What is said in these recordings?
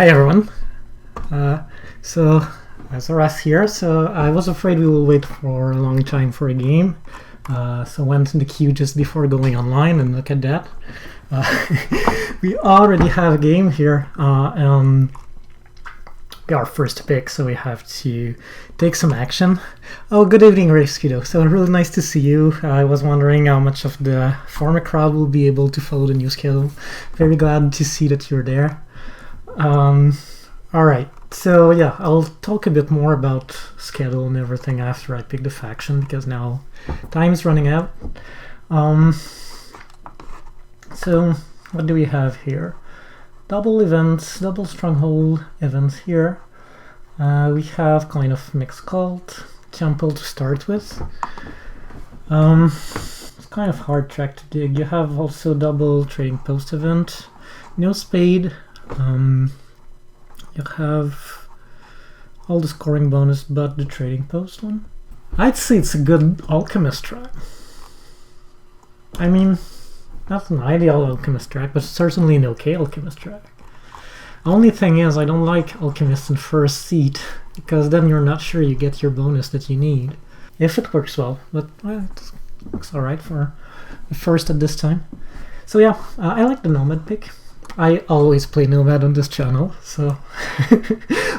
Hi everyone. So as Aras here. So I was afraid we will wait for a long time for a game. So went in the queue just before going online, and look at that. We already have a game here. Our first pick, so we have to take some action. Oh, good evening, Rescudo. So really nice to see you. I was wondering how much of the former crowd will be able to follow the new schedule. Very glad to see that you're there. Alright, so yeah, I'll talk a bit more about schedule and everything after I pick the faction, because now time's running out. So what do we have here? Double events, double stronghold events here. We have kind of mixed cult, temple to start with. It's kind of hard track to dig. You have also double trading post event, no spade. You have all the scoring bonus but the trading post one. I'd say it's a good alchemist track. I mean, not an ideal alchemist track, but certainly an okay alchemist track. Only thing is, I don't like alchemist in first seat, because then you're not sure you get your bonus that you need. If it works well, but it looks alright for the first at this time. So yeah, I like the Nomad pick. I always play Nomad on this channel, so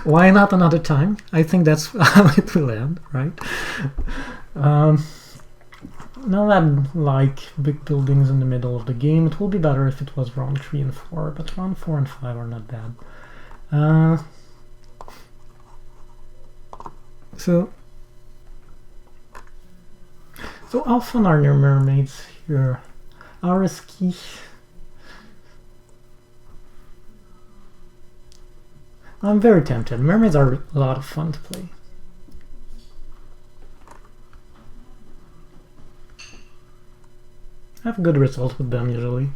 why not another time? I think that's how it will end, right? Nomad like big buildings in the middle of the game. It will be better if it was round 3 and 4, but round 4 and 5 are not bad. So how fun are your mermaids here? How risky? I'm very tempted. Mermaids are a lot of fun to play. I have good results with them usually.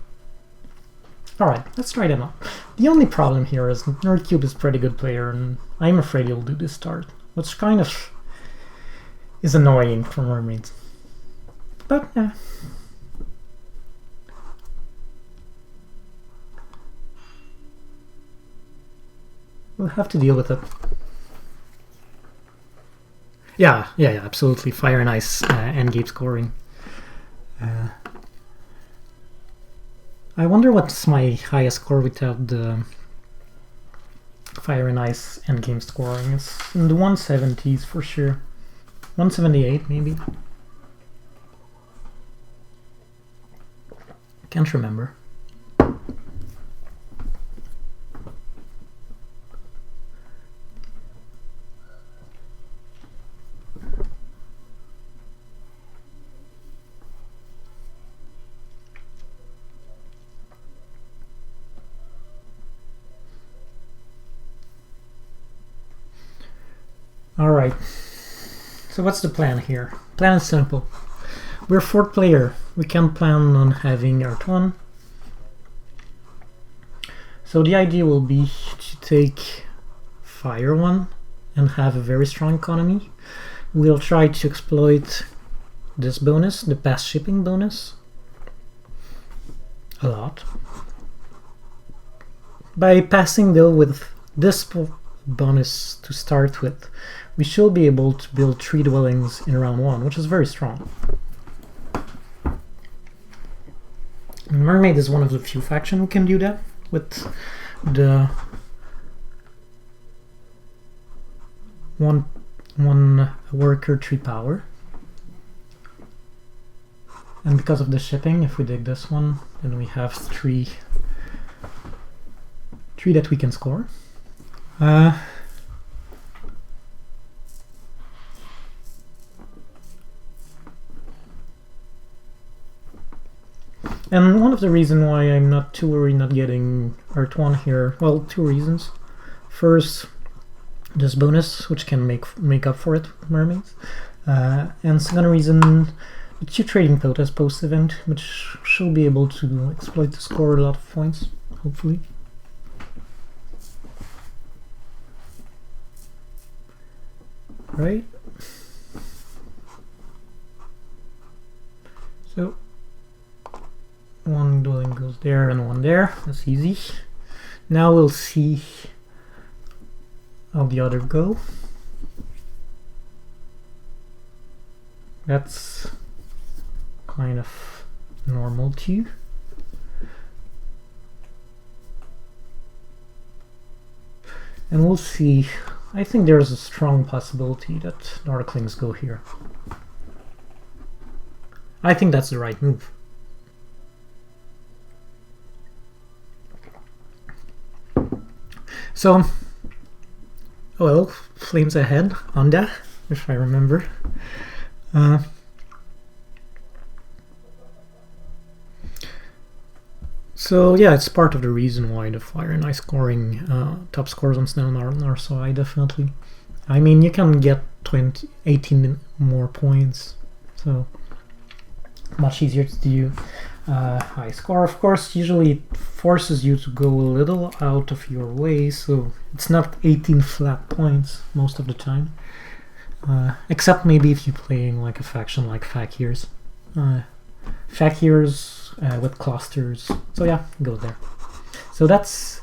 Alright, let's try them out. The only problem here is Nerdcube is a pretty good player, and I'm afraid he'll do this start, which kind of is annoying for mermaids. But yeah. We'll have to deal with it. Yeah, absolutely. Fire and Ice endgame scoring. I wonder what's my highest score without the Fire and Ice endgame scoring. It's in the 170s for sure. 178 maybe. Can't remember. Alright, so what's the plan here? Plan is simple. We're 4th player. We can plan on having Earth 1. So the idea will be to take Fire 1 and have a very strong economy. We'll try to exploit this bonus, the pass shipping bonus, a lot. By passing though with this bonus to start with, we should be able to build 3 dwellings in round 1, which is very strong. Mermaid is one of the few factions who can do that with the one worker 3 power. And because of the shipping, if we dig this one, then we have 3 that we can score. And one of the reasons why I'm not too worried not getting Earth 1 here, well, 2 reasons. First, this bonus, which can make up for it with mermaids. And second reason, the 2 trading post post event, which should be able to exploit to score a lot of points, hopefully. Right? So one dwelling goes there and one there. That's easy. Now we'll see how the other go. That's kind of normal too. And we'll see. I think there's a strong possibility that Darklings go here. I think that's the right move. So, well, Flames ahead on that, if I remember. So yeah, it's part of the reason why the Fire and Ice scoring top scores on Snow are so high, definitely. I mean, you can get 18 more points, so much easier to do. High score, of course, usually forces you to go a little out of your way, so it's not 18 flat points most of the time. Except maybe if you're playing like a faction like Fakirs. Fakirs with clusters. So yeah, go there. So that's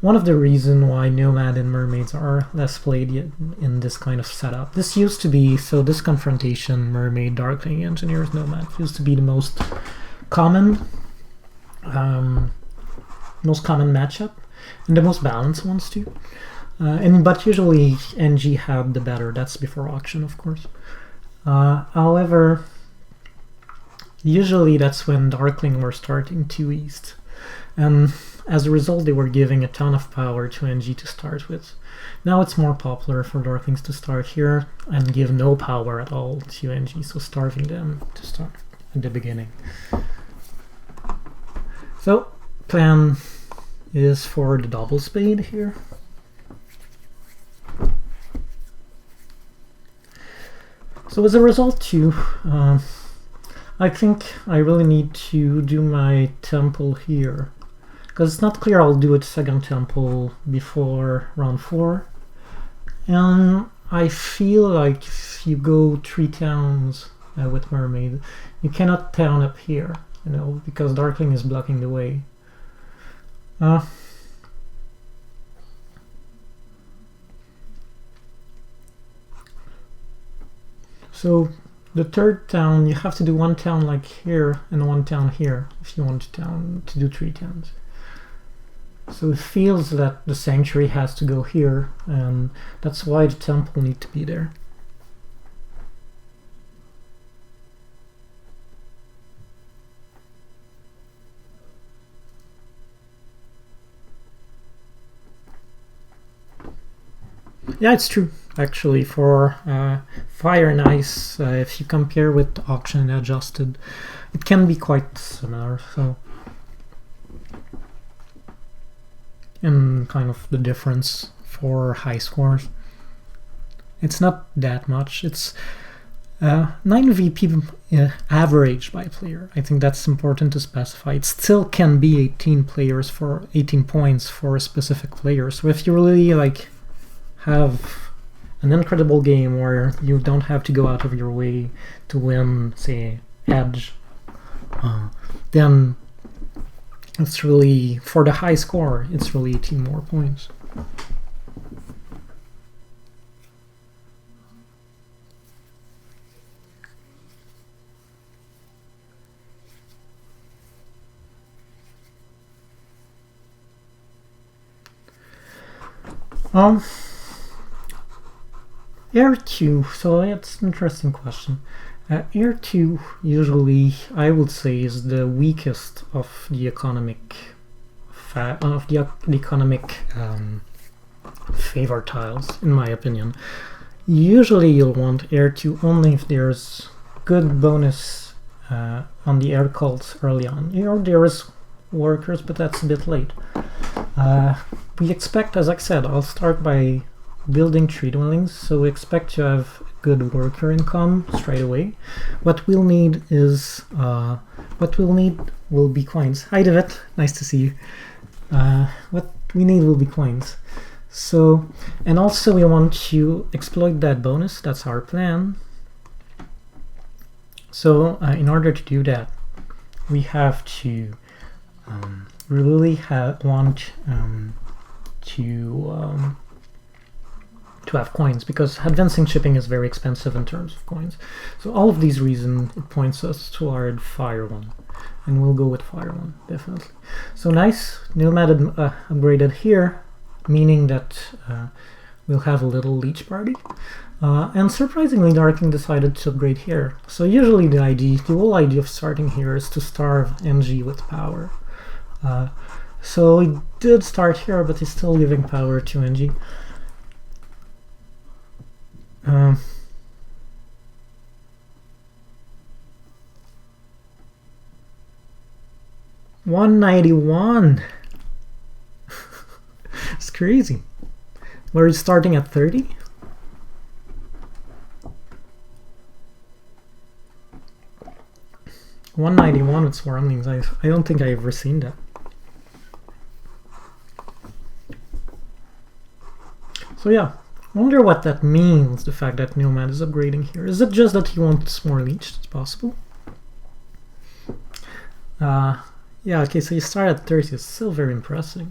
one of the reasons why Nomad and Mermaids are less played yet in this kind of setup. This used to be, so this confrontation, Mermaid, Darkling, Engineers, Nomad, used to be the most common matchup, and the most balanced ones too. But usually NG had the better. That's before auction, of course. However, usually that's when Darkling were starting to east, and as a result they were giving a ton of power to NG to start with. Now it's more popular for Darklings to start here and give no power at all to NG, so starving them to start at the beginning. So, plan is for the double spade here. So as a result too, I think I really need to do my temple here, because it's not clear I'll do a second temple before round 4. And I feel like if you go 3 towns with Mermaid, you cannot town up here, you know, because Darkling is blocking the way. So the third town, you have to do 1 town like here and 1 town here if you want to do 3 towns. So it feels that the sanctuary has to go here, and that's why the temple needs to be there. Yeah, it's true. Actually, for Fire and Ice, if you compare with auction and adjusted, it can be quite similar. So, and kind of the difference for high scores, it's not that much. It's 9 VP average by player. I think that's important to specify. It still can be 18 points for a specific player. So if you really like have an incredible game where you don't have to go out of your way to win, say, Edge, then it's really, for the high score, it's really 18 more points. Air 2, so that's an interesting question. Air 2 usually, I would say, is the weakest of the economic favor tiles, in my opinion. Usually you'll want Air 2 only if there's good bonus on the air cults early on. Or there is workers, but that's a bit late. We expect, as I said, I'll start by building tree dwellings, so we expect to have good worker income straight away. What we'll need is will be coins. Hi David, nice to see you. What we need will be coins. So, and also we want to exploit that bonus. That's our plan. So in order to do that, we have to want to to have coins, because advancing shipping is very expensive in terms of coins. So all of these reasons, it points us toward Fire 1. And we'll go with Fire 1, definitely. So nice, Nomad upgraded here, meaning that we'll have a little leech party. And surprisingly, Darking decided to upgrade here. So usually the whole idea of starting here is to starve NG with power. So he did start here, but he's still giving power to NG. 191. It's crazy. We're starting at 30. $191 with swarmlings. I don't think I've ever seen that. So yeah, wonder what that means, the fact that Nomad is upgrading here. Is it just that he wants more leech? It's possible. Yeah, okay, so you start at 30. It's still very impressive.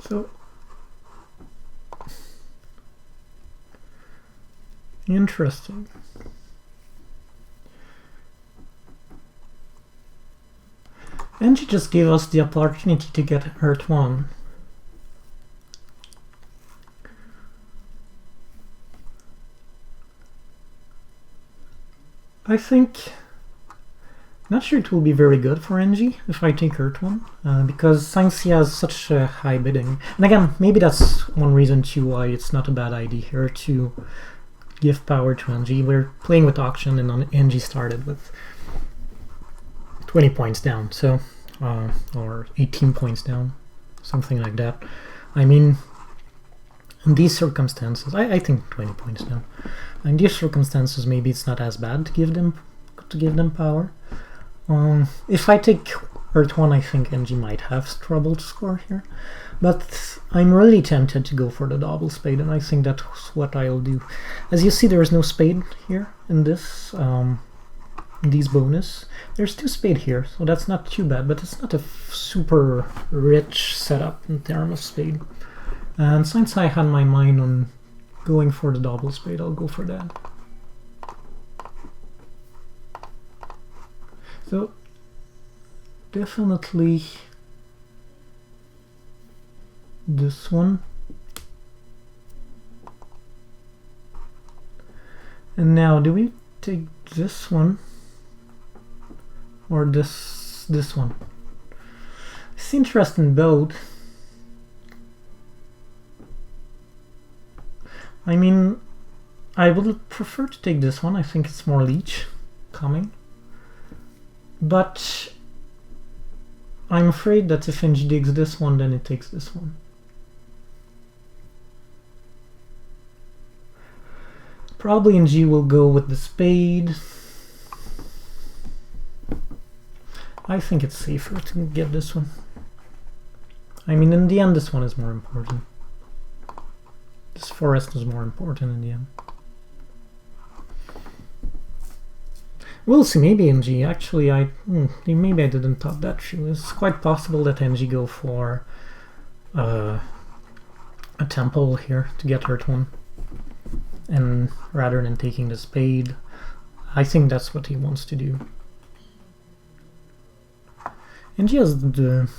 So interesting. And she just gave us the opportunity to get Earth 1. I think, not sure it will be very good for NG if I take Earth 1, because since he has such a high bidding. And again, maybe that's one reason too why it's not a bad idea here to give power to NG. We're playing with auction, and NG started with 20 points down, so or 18 points down, something like that. I mean, in these circumstances, I think 20 points down. In these circumstances, maybe it's not as bad to give them power. If I take Earth 1, I think NG might have trouble to score here. But I'm really tempted to go for the double spade, and I think that's what I'll do. As you see, there is no spade here in this these bonus. There's 2 spade here, so that's not too bad, but it's not a super rich setup in terms of spade. And since I had my mind on going for the double spade, I'll go for that. So definitely this one. And now, do we take this one or this one? It's interesting both. I mean, I would prefer to take this one. I think it's more leech coming. But I'm afraid that if NG digs this one, then it takes this one. Probably NG will go with the spade. I think it's safer to get this one. I mean, in the end, this one is more important. This forest is more important in the end. We'll see, maybe NG. Actually, maybe I didn't thought that through. It's quite possible that NG go for a temple here to get Earth 1. And rather than taking the spade, I think that's what he wants to do. NG has the...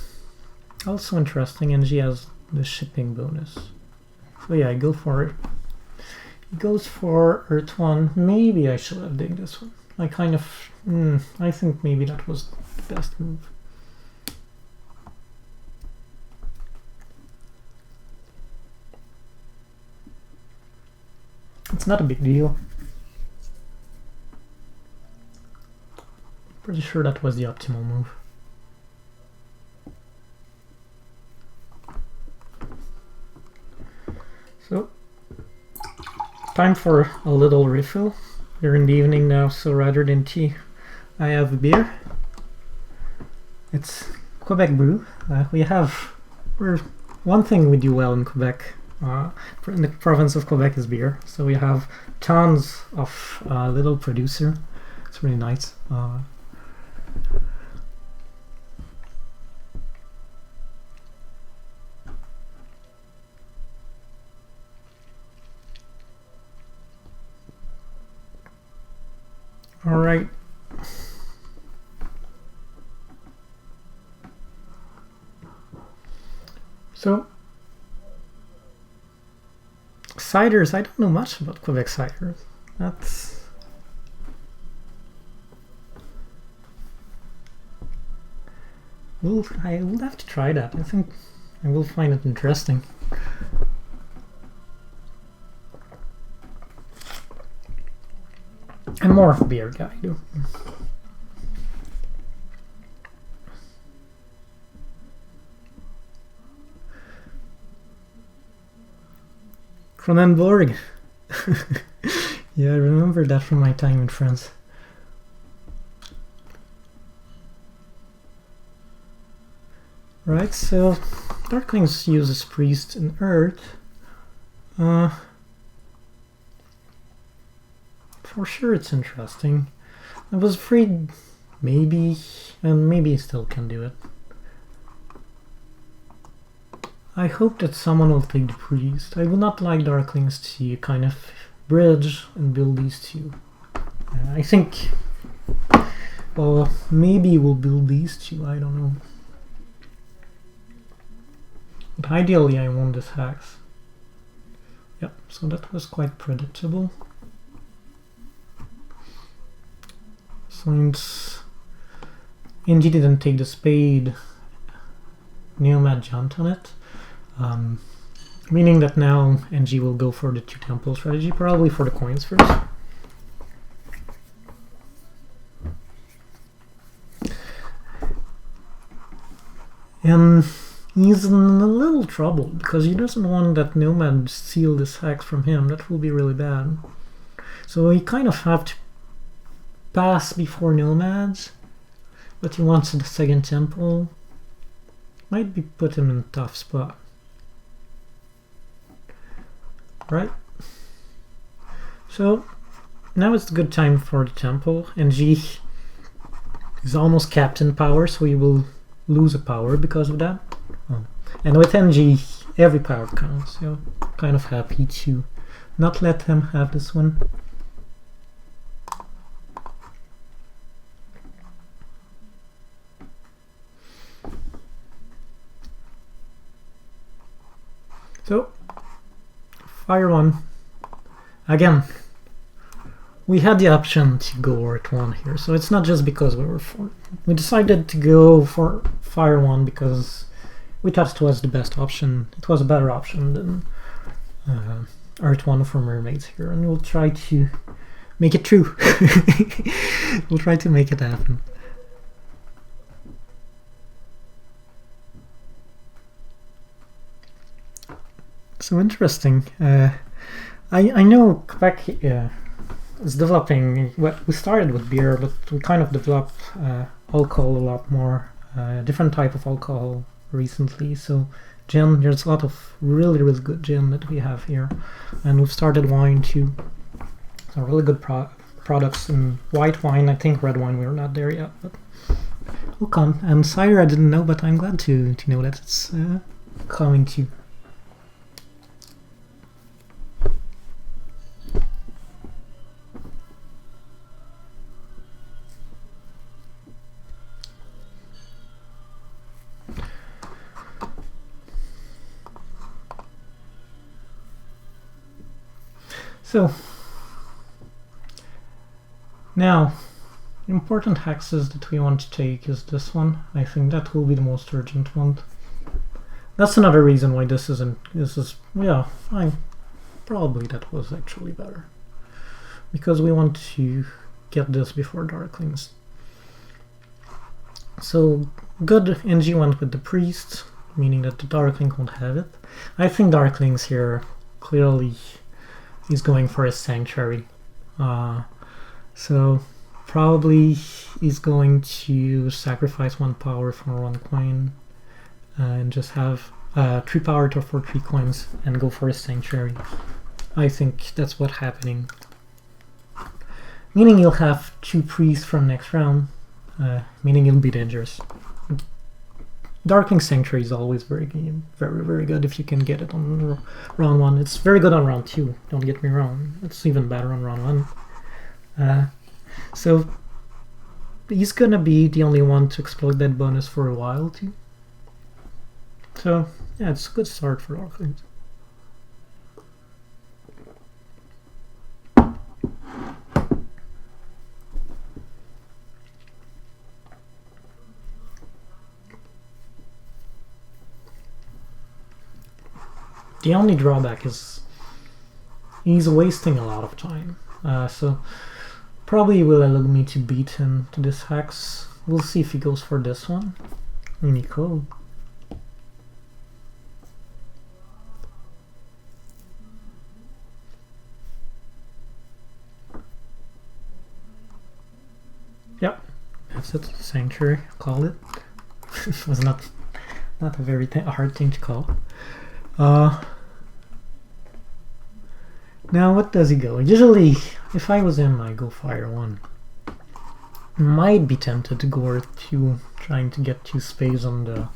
Also interesting, NG has the shipping bonus. So yeah, I go for it. He goes for Earth 1. Maybe I should have digged this one. I kind of... I think maybe that was the best move. It's not a big deal. Pretty sure that was the optimal move. So, time for a little refill. We're in the evening now, so rather than tea, I have a beer. It's Quebec brew. One thing we do well in Quebec, in the province of Quebec, is beer. So we have tons of little producer. It's really nice. All right. So, ciders, I don't know much about Quebec ciders. I will have to try that. I think I will find it interesting. I'm more of a beer guy, though. Cronenborg. Yeah, I remember that from my time in France. Right, so Darklings uses Priest and Earth. For sure it's interesting. I was afraid maybe, and maybe I still can do it. I hope that someone will take the Priest. I would not like Darklings to kind of bridge and build these two. I think, well, maybe we'll build these two, I don't know. But ideally I want this hex. Yep, so that was quite predictable. Since NG didn't take the spade, Nomad jumped on it. Meaning that now NG will go for the 2 temple strategy, probably for the coins first. And he's in a little trouble because he doesn't want that Nomad steal this hex from him. That will be really bad. So he kind of have to pass before Nomads, but he wants the 2nd temple. Might be put him in a tough spot. Right? So now it's a good time for the temple. NG is almost capped in power, so he will lose a power because of that. And with NG, every power counts. So kind of happy to not let him have this one. So, Fire 1. Again, we had the option to go Earth 1 here, so it's not just because we decided to go for Fire 1 because we thought it was the best option. It was a better option than Earth 1 for Mermaids here, and we'll try to make it true. We'll try to make it happen. So interesting. I know Quebec is developing. Well, we started with beer, but we kind of developed alcohol a lot more, different type of alcohol recently. So gin, there's a lot of really good gin that we have here, and we've started wine too. So really good products in white wine. I think red wine we're not there yet, but we'll come. And cider I didn't know, but I'm glad to know that it's coming too. So, now, important hexes that we want to take is this one. I think that will be the most urgent one. That's another reason why this is, yeah, fine. Probably that was actually better. Because we want to get this before Darklings. So, good NG went with the Priest, meaning that the Darkling won't have it. I think Darklings here clearly is going for a Sanctuary. So probably he's going to sacrifice 1 power for 1 coin and just have 3 power for 3 coins and go for a sanctuary. I think that's what's happening. Meaning you'll have 2 priests from next round, meaning it'll be dangerous. Darkling Sanctuary is always very good if you can get it on round 1. It's very good on round 2, don't get me wrong. It's even better on round 1. So he's gonna be the only one to exploit that bonus for a while too. So yeah, it's a good start for Darklings. The only drawback is he's wasting a lot of time, so probably will allow me to beat him to this hex. We'll see if he goes for this one. Really cool. Yep, that's it. Sanctuary, call it. It was not a very hard thing to call. Now what does he go? Usually, if I was him, I go fire 1. Might be tempted to go 2, trying to get 2 spades on the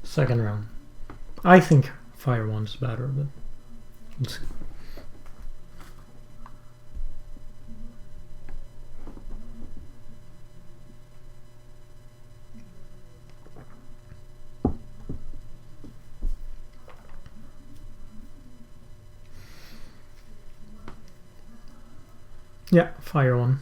second round. I think fire 1 is better, but we'll see. Yeah, fire 1.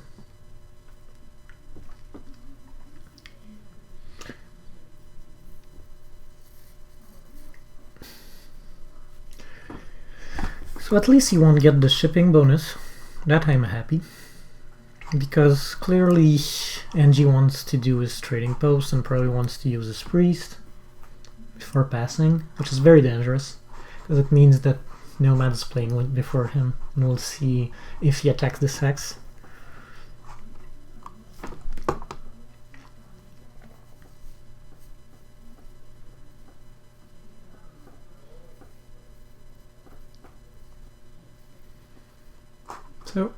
So at least you won't get the shipping bonus. That I'm happy. Because clearly NG wants to do his trading post and probably wants to use his priest before passing, which is very dangerous. Because it means that Nomad is playing before him, and we'll see if he attacks this hex. So,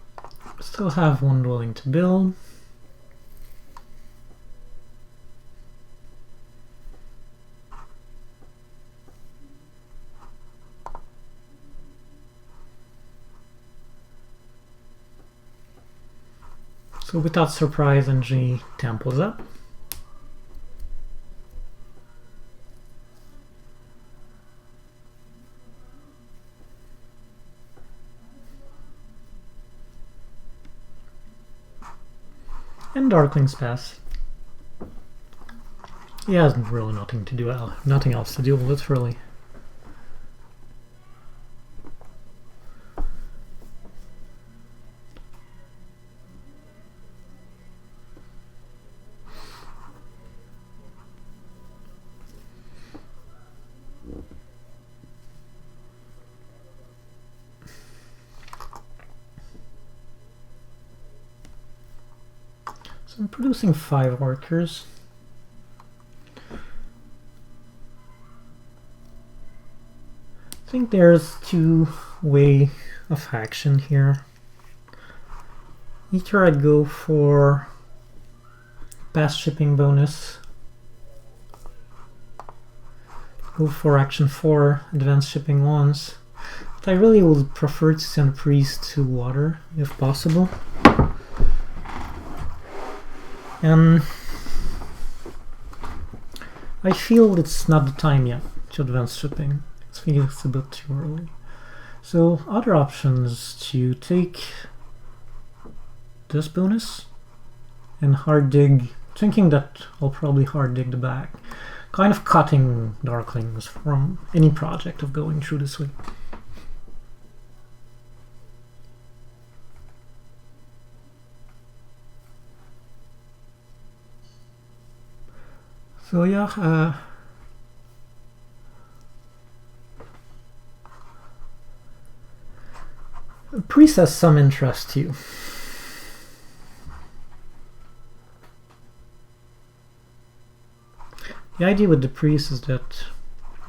still have 1 dwelling to build. So without surprise, NG temples up. And Darklings pass. He has really nothing to do, nothing else to do, literally. So I'm producing 5 workers. I think there's 2 ways of action here. Either I'd go for fast shipping bonus, go for action 4, advanced shipping once, but I really would prefer to send priest to water if possible. And I feel it's not the time yet to advance shipping. I think it's a bit too early. So other options to take this bonus and hard dig, thinking that I'll probably hard dig the back, kind of cutting Darklings from any project of going through this way. So yeah, priest has some interest too. The idea with the priest is that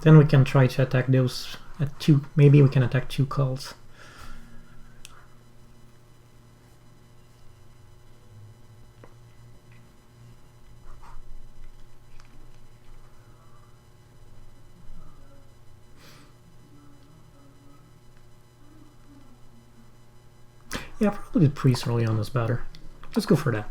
then we can try to attack those at 2. Maybe we can attack 2 cults. Yeah, probably the priest early on is better. Let's go for that.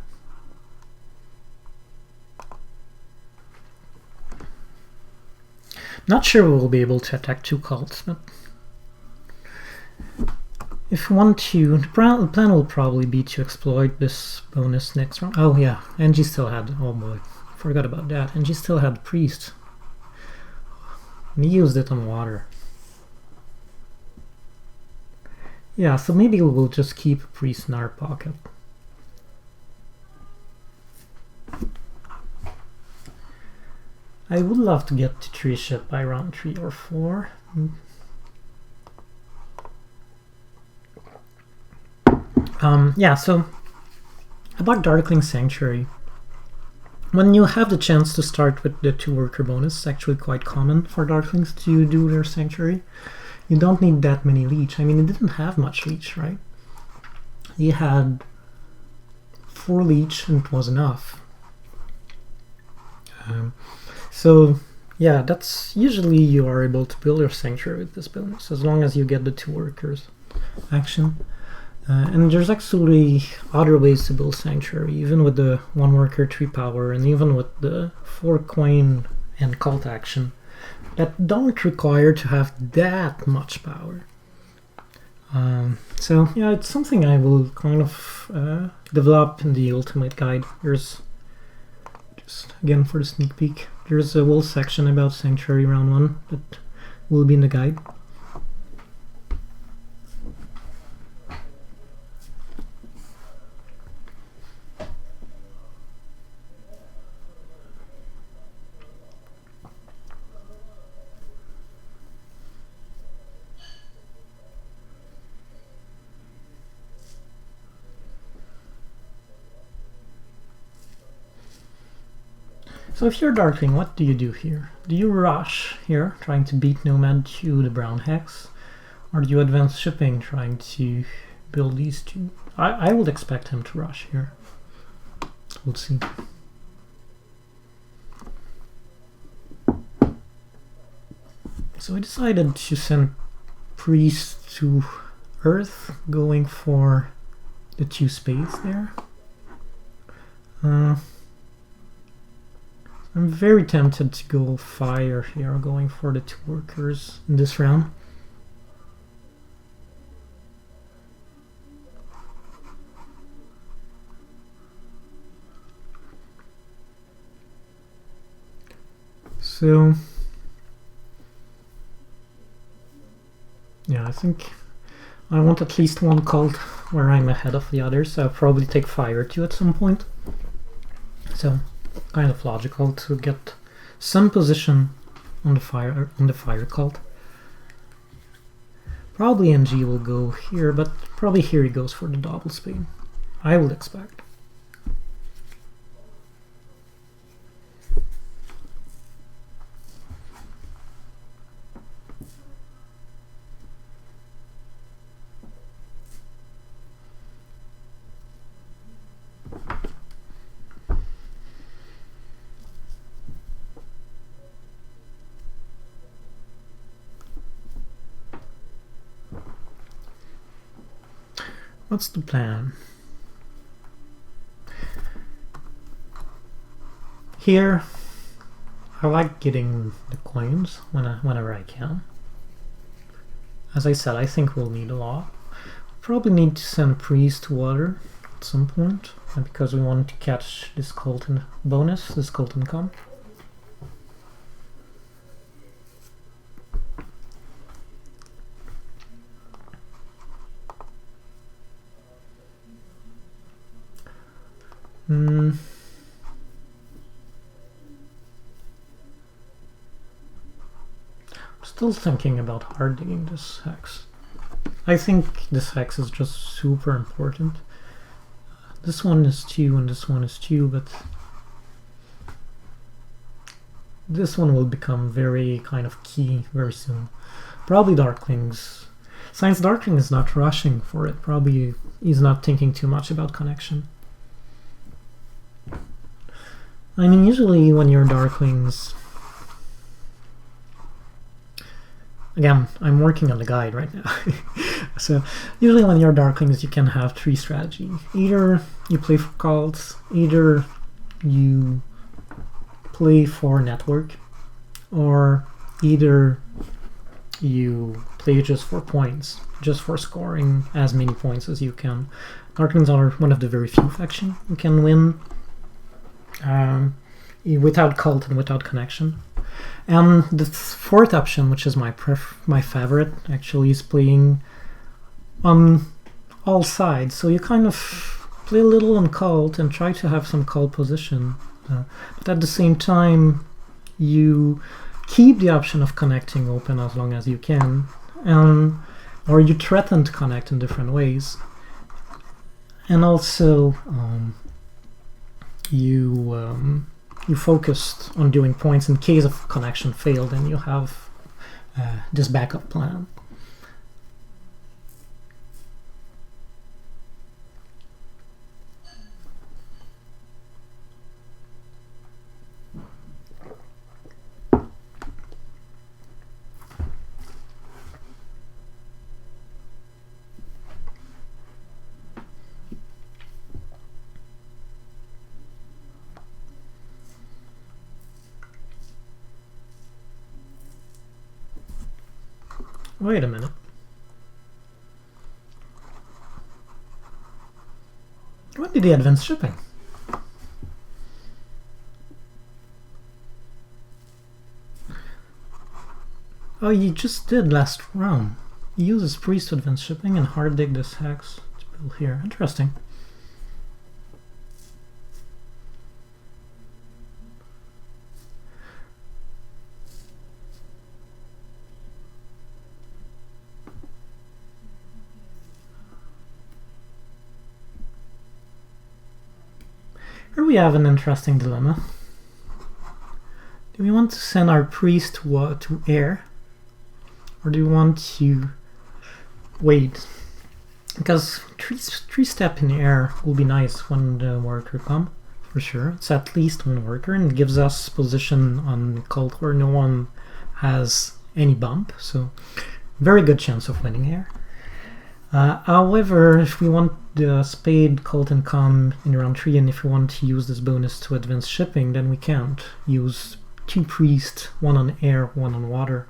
Not sure we'll be able to attack 2 cults, but if we want to, the plan will probably be to exploit this bonus next round. Oh yeah, Angie still had, oh boy, forgot about that. Angie still had the priest. And he used it on water. Yeah, so maybe we will just keep a priest in our pocket. I would love to get to 3 ship by round 3 or 4. Yeah, so about Darkling Sanctuary. When you have the chance to start with the 2 worker bonus, it's actually quite common for Darklings to do their Sanctuary. You don't need that many leech. I mean, it didn't have much leech, right? You had 4 leech and it was enough. So yeah, that's usually you are able to build your Sanctuary with this bonus, as long as you get the 2 workers action. And there's actually other ways to build Sanctuary, even with the 1 worker 3 power, and even with the 4 coin and cult action, that don't require to have that much power. So yeah, it's something I will kind of develop in the Ultimate Guide. There's, just again for the sneak peek, there's a whole section about Sanctuary round 1 that will be in the guide. So if you're Darkling, what do you do here? Do you rush here, trying to beat Nomad to the Brown Hex? Or do you advance shipping, trying to build these 2? I would expect him to rush here. We'll see. So I decided to send Priest to Earth, going for the 2 spades there. I'm very tempted to go fire here, going for the 2 workers in this round. So yeah, I think I want at least 1 cult where I'm ahead of the others, so I'll probably take fire 2 at some point. So kind of logical to get some position on the fire cult. Probably NG will go here, but probably here he goes for the double spade. I would expect. What's the plan? Here, I like getting the coins whenever I can. As I said, I think we'll need a lot. Probably need to send Priest to water at some point, because we want to catch this Colton bonus, this Colton come. Still thinking about hard digging this hex. I think this hex is just super important. This one is 2 and this one is 2, but this one will become very kind of key very soon. Probably Darklings. Since Darkling is not rushing for it, probably he's not thinking too much about connection. I mean, usually when you're Darklings... Again, I'm working on the guide right now. So, usually when you're Darklings, you can have 3 strategies. Either you play for cults, either you play for network, or either you play just for points, just for scoring as many points as you can. Darklings are one of the very few factions who can win without cult and without connection. And the 4th option, which is my favorite, actually, is playing on all sides. So you kind of play a little on cult and try to have some cult position, but at the same time you keep the option of connecting open as long as you can, or you threaten to connect in different ways. And also you focused on doing points in case of connection failed, and you have this backup plan. Wait a minute. When did he advance shipping? Oh, you just did last round. He uses priest to advance shipping and hard dig this hex to build here. Interesting. Here we have an interesting dilemma. Do we want to send our priest to air? Or do we want to wait? Because three step in the air will be nice when the worker comes, for sure. It's at least one worker and it gives us position on cult where no one has any bump, so very good chance of winning air. However, if we want the spade, cult, and com in round 3, and if we want to use this bonus to advance shipping, then we can't use 2 priests, 1 on air, 1 on water.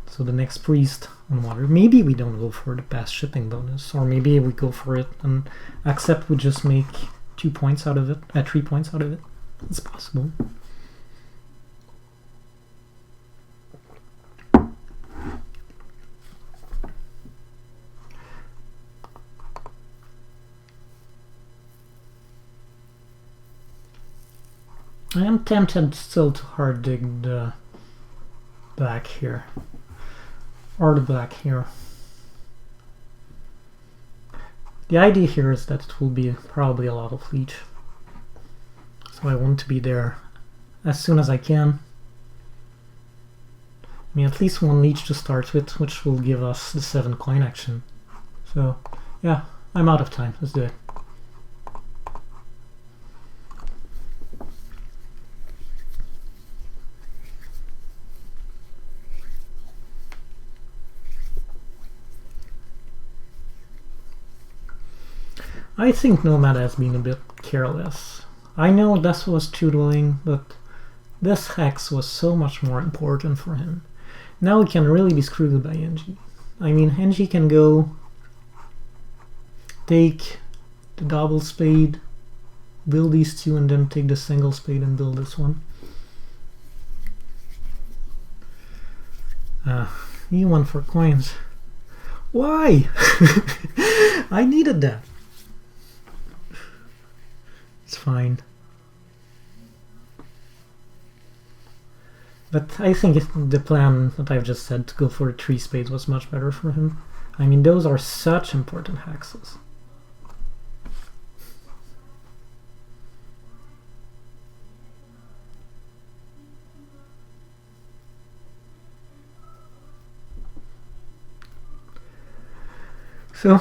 So the next priest on water. Maybe we don't go for the past shipping bonus, or maybe we go for it and accept we just make 2 points out of it, 3 points out of it. It's possible. I am tempted still to hard dig the black here, or the black here. The idea here is that it will be probably a lot of leech, so I want to be there as soon as I can. I mean, at least 1 leech to start with, which will give us the 7 coin action. So yeah, I'm out of time. Let's do it. I think Nomad has been a bit careless. I know this was tutoring, but this hex was so much more important for him. Now he can really be screwed by NG. I mean, NG can go take the double spade, build these 2, and then take the single spade and build this one. He won for coins. Why? I needed that. It's fine. But I think the plan that I've just said to go for 3 spades was much better for him. I mean, those are such important hexes. So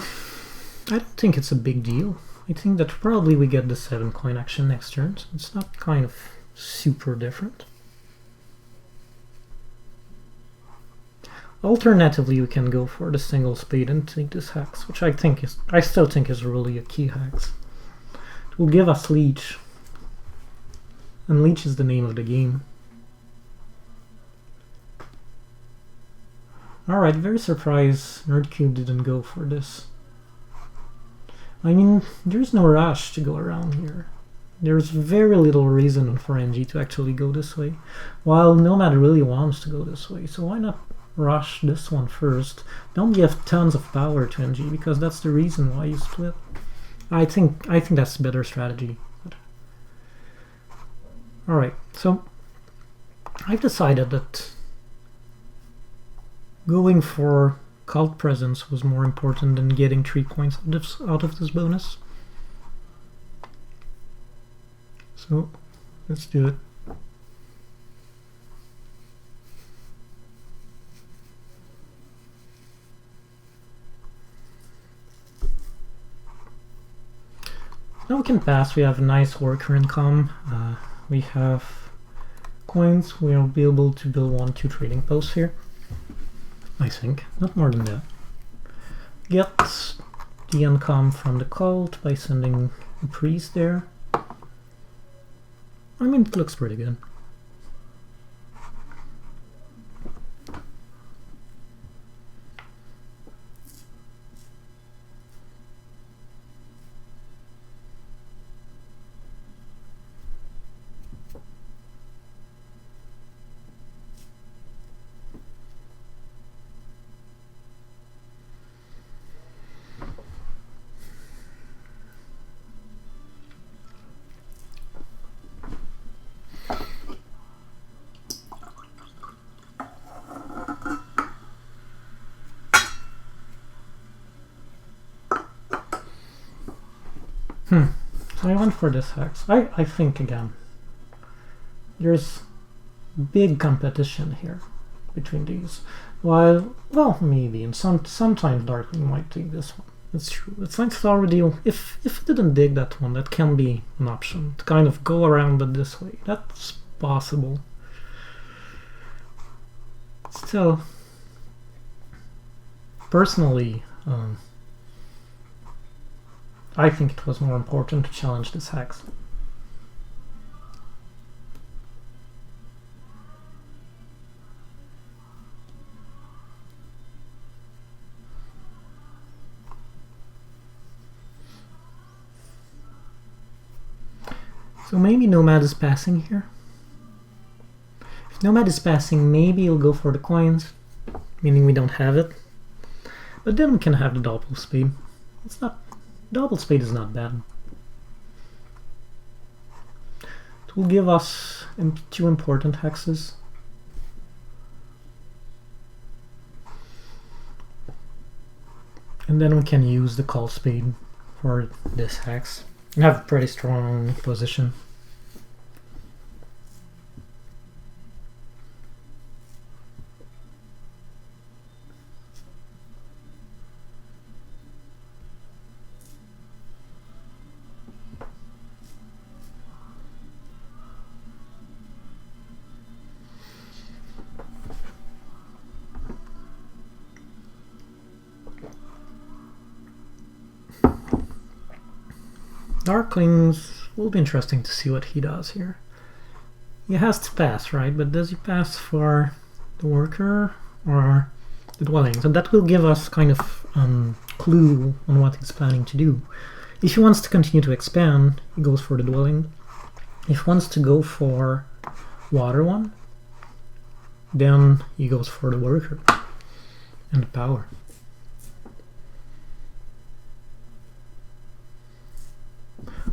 I don't think it's a big deal. I think that probably we get the 7 coin action next turn, so it's not kind of super different. Alternatively, we can go for the single spade and take this hex, which I still think is really a key hex. It will give us leech, and leech is the name of the game. Alright, very surprised Nerdcube didn't go for this. I mean, there's no rush to go around here. There's very little reason for NG to actually go this way, while Nomad really wants to go this way, so why not rush this one first? Don't give tons of power to NG, because that's the reason why you split. I think that's the better strategy. Alright, so I've decided that going for Cult Presence was more important than getting 3 points out of this bonus. So let's do it. Now we can pass. We have a nice worker income. We have coins. We'll be able to build 1-2 trading posts here. I think, not more than that. Get the income from the cult by sending a priest there. I mean, it looks pretty good. So I went for this hex. I think again, there's big competition here between these. While, well, maybe, and sometimes Darkling might take this one. It's true. It's like already, if it didn't dig that one, that can be an option. To kind of go around it this way. That's possible. Still, personally, I think it was more important to challenge this hex. So maybe Nomad is passing here. If Nomad is passing, maybe he'll go for the coins, meaning we don't have it. But then we can have the double spade. It's not, double spade is not bad. It will give us 2 important hexes. And then we can use the call spade for this hex. We have a pretty strong position. Darklings will be interesting to see what he does here. He has to pass, right? But does he pass for the worker or the dwelling? So that will give us kind of clue on what he's planning to do. If he wants to continue to expand, he goes for the dwelling. If he wants to go for water one, then he goes for the worker and the power.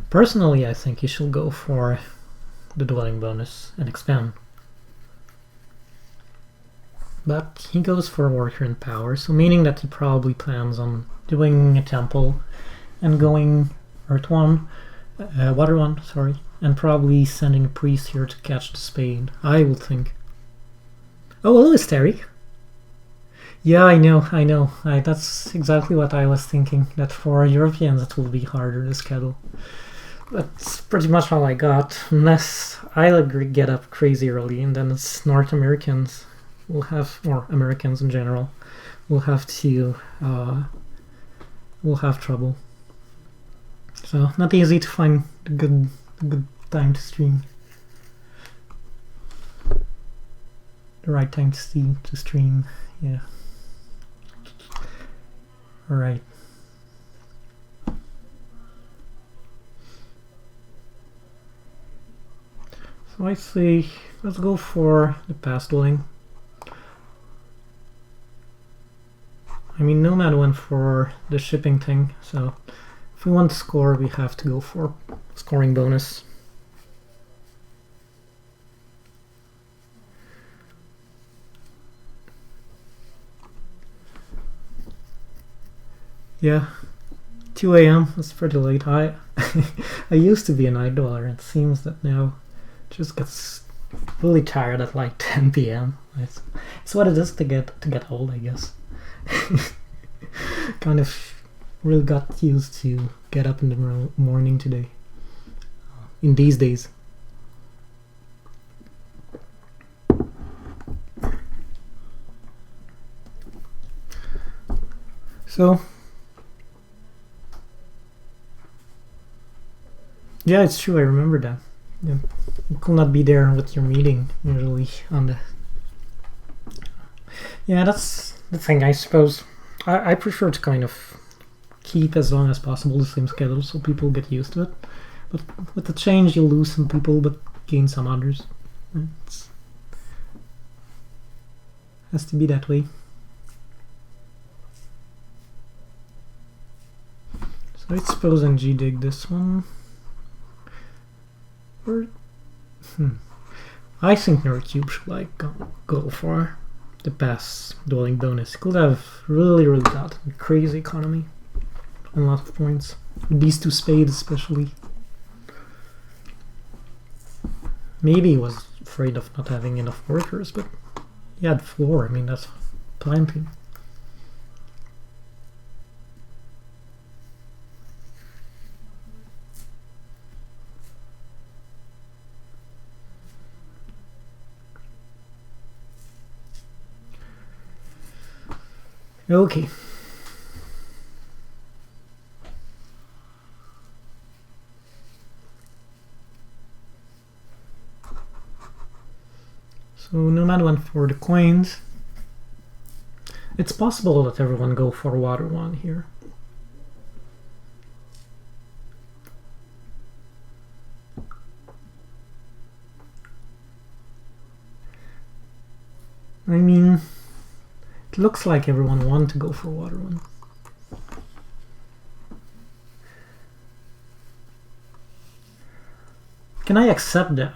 Personally, I think he should go for the dwelling bonus and expand. But he goes for worker and power, so meaning that he probably plans on doing a temple and going water one, sorry, and probably sending a priest here to catch the spade, I would think. Oh, hello, Terry. Yeah, I know, I know. That's exactly what I was thinking. That for Europeans it will be harder to schedule. That's pretty much all I got. Unless I get up crazy early, and then it's North Americans will have, or Americans in general, will have to will have trouble. So not easy to find a good time to stream. The right time to stream. Yeah. All right. So I say let's go for the past dwelling. I mean, Nomad went for the shipping thing, so if we want to score, we have to go for scoring bonus. Yeah, 2 a.m. That's pretty late. I used to be a night dweller. It seems that now it just gets really tired at like 10 p.m. It's what it is to get old, I guess. Kind of really got used to get up in the morning today. In these days. So yeah, it's true. I remember that. Yeah. You could not be there with your meeting usually on the. Yeah, that's the thing. I suppose I prefer to kind of keep as long as possible the same schedule so people get used to it. But with the change, you'll lose some people but gain some others. It has to be that way. So I suppose NG dig this one. Or, I think Nerdcube should like go for the pass dwelling bonus. Could have really got a crazy economy and a lot of points. With these two spades especially. Maybe he was afraid of not having enough workers, but he had 4. I mean, that's plenty. Okay. So Nomad went for the coins. It's possible that everyone go for water one here. I mean, it looks like everyone want to go for water one. Can I accept that?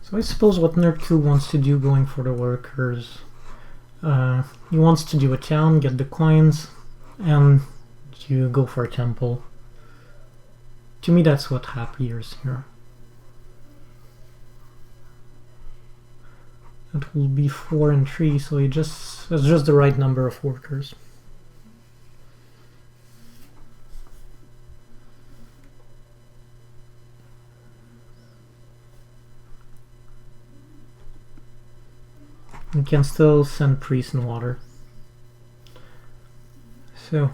So I suppose what Nerdcube wants to do going for the workers, he wants to do a town, get the coins, and you go for a temple. To me that's what appears here. That will be 4 and 3, so that's just the right number of workers. You can still send priests in water. So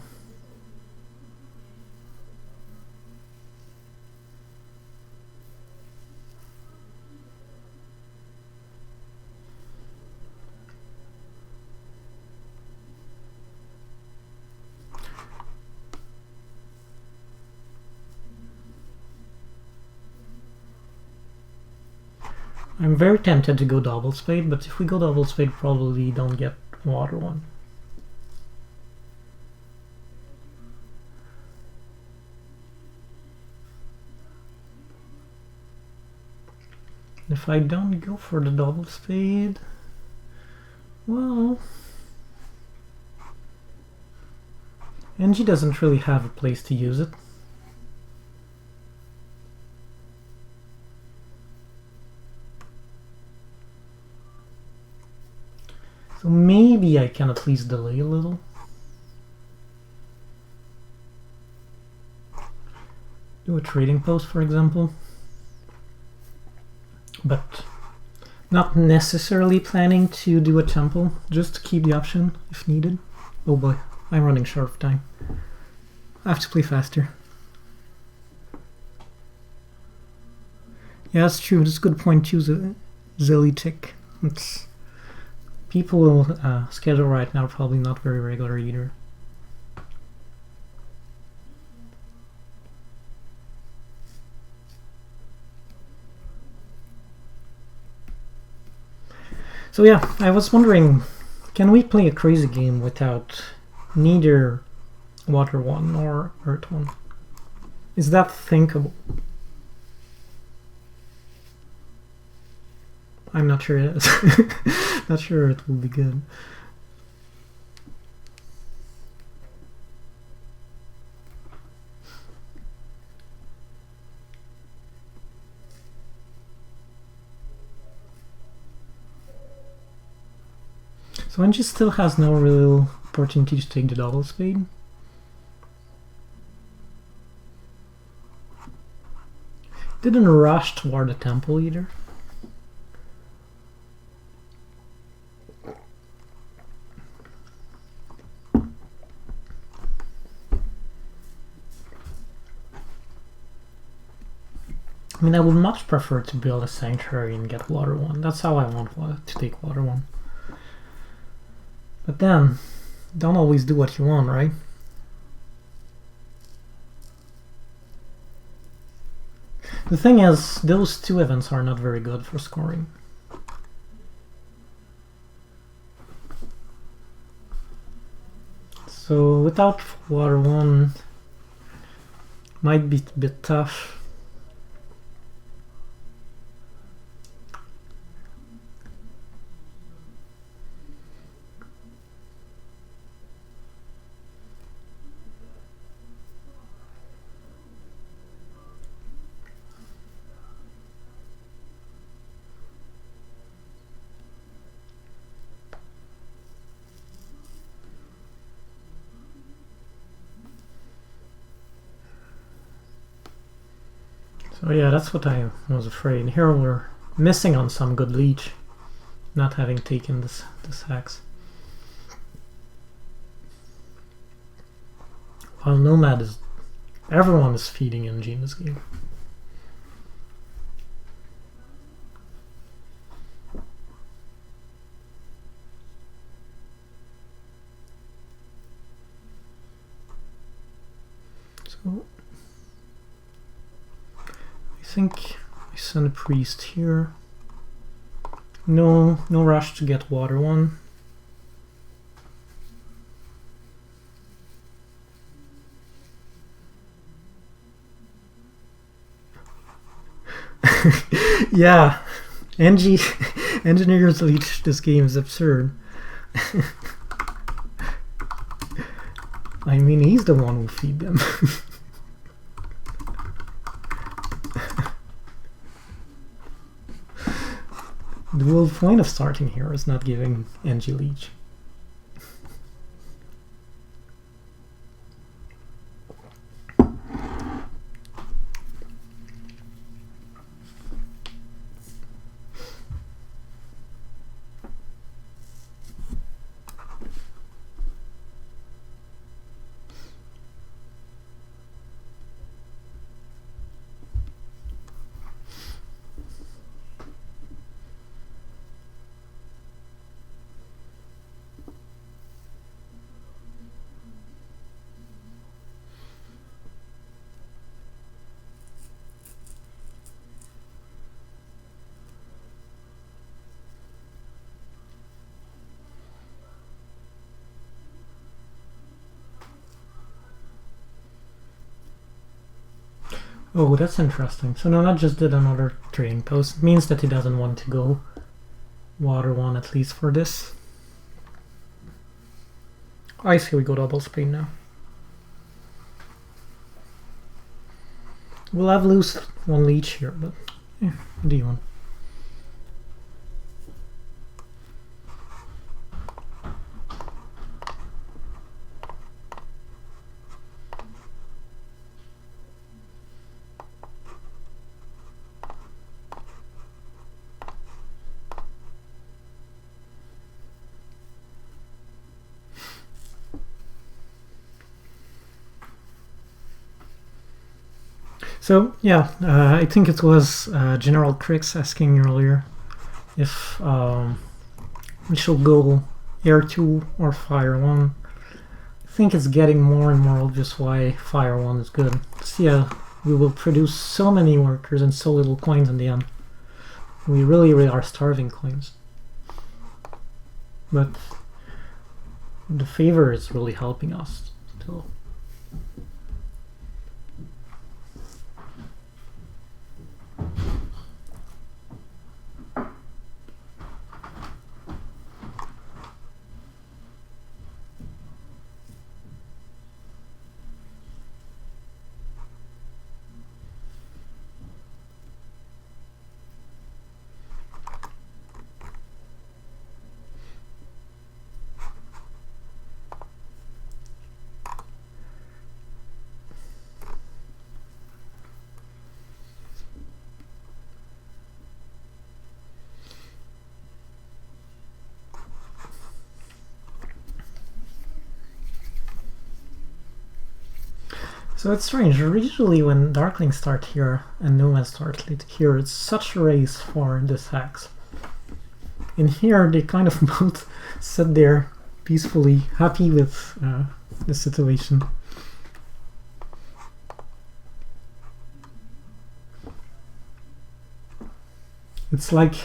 I'm very tempted to go double spade, but if we go double spade, probably don't get water one. If I don't go for the double spade, well, NG doesn't really have a place to use it. So maybe I can at least delay a little. Do a trading post, for example. But not necessarily planning to do a temple, just to keep the option if needed. Oh boy, I'm running short of time. I have to play faster. Yeah, that's true. That's a good point. Choose a Zilly tick. It's people schedule right now probably not very regular either. So yeah, I was wondering, can we play a crazy game without neither Water 1 or Earth 1? Is that thinkable? I'm not sure it is. Not sure it will be good. So NG still has no real opportunity to take the double spade. Didn't rush toward the temple either. I mean, I would much prefer to build a sanctuary and get Water 1. That's how I want to take Water 1. But then, don't always do what you want, right? The thing is, those two events are not very good for scoring. So without Water 1, might be a bit tough. So yeah, that's what I was afraid. Here we're missing on some good leech, not having taken this hex. While Nomad is... everyone is feeding NG in this game. So... I think I send a priest here. No rush to get Water 1. Yeah, Engineers Leech this game is absurd. I mean, he's the one who feed them. The whole point of starting here is not giving NG Leech. Oh, that's interesting. So now I just did another trading post. It means that he doesn't want to go water 1 at least for this. I see we go double speed now. We'll have lost 1 leech here, but yeah, D1. So yeah, I think it was General Crix asking earlier if we should go Air 2 or Fire 1. I think it's getting more and more obvious why Fire 1 is good. See, we will produce so many workers and so little coins in the end. We really are starving coins. But the favor is really helping us still. So it's strange, usually when Darklings start here and Nomads start here, it's such a race for this hex. In here, they kind of both sit there peacefully, happy with the situation. It's like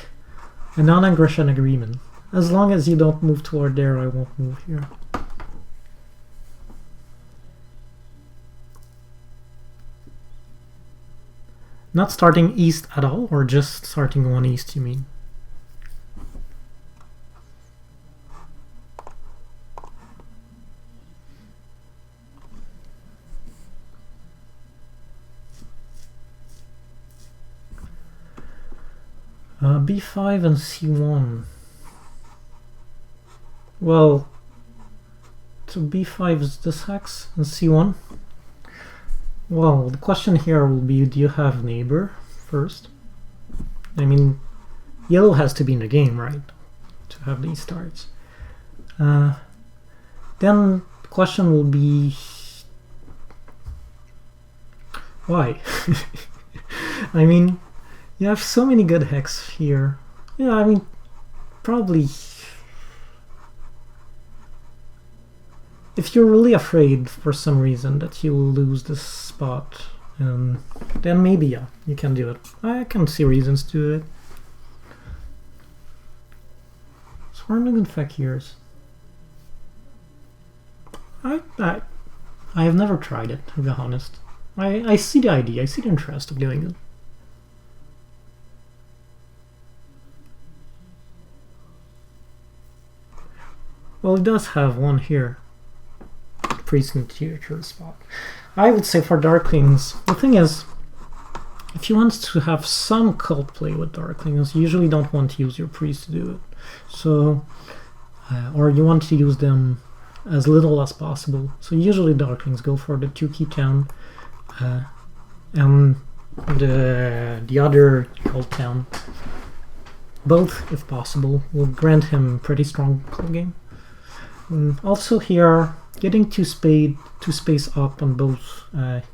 a non-aggression agreement. As long as you don't move toward there, I won't move here. Not starting east at all, or just starting 1 east, you mean? B5 and C1. Well, so B5 is this hex and C1. Well, the question here will be, do you have neighbor first? I mean, yellow has to be in the game, right? To have these starts. Then the question will be, why? I mean, you have so many good hexes here. Yeah, I mean, probably... If you're really afraid for some reason that you will lose this spot, then maybe, yeah, you can do it. I can see reasons to do it. Swarming and Fakirs. I have never tried it, to be honest. I see the idea, I see the interest of doing it. Well, it does have one here. Priest and Teacher spot. I would say for Darklings, the thing is, if you want to have some cult play with Darklings, you usually don't want to use your Priest to do it. So, or you want to use them as little as possible. So usually Darklings go for the 2 key town, and the other cult town. Both, if possible, will grant him pretty strong cult game. Also here, getting 2 space up on both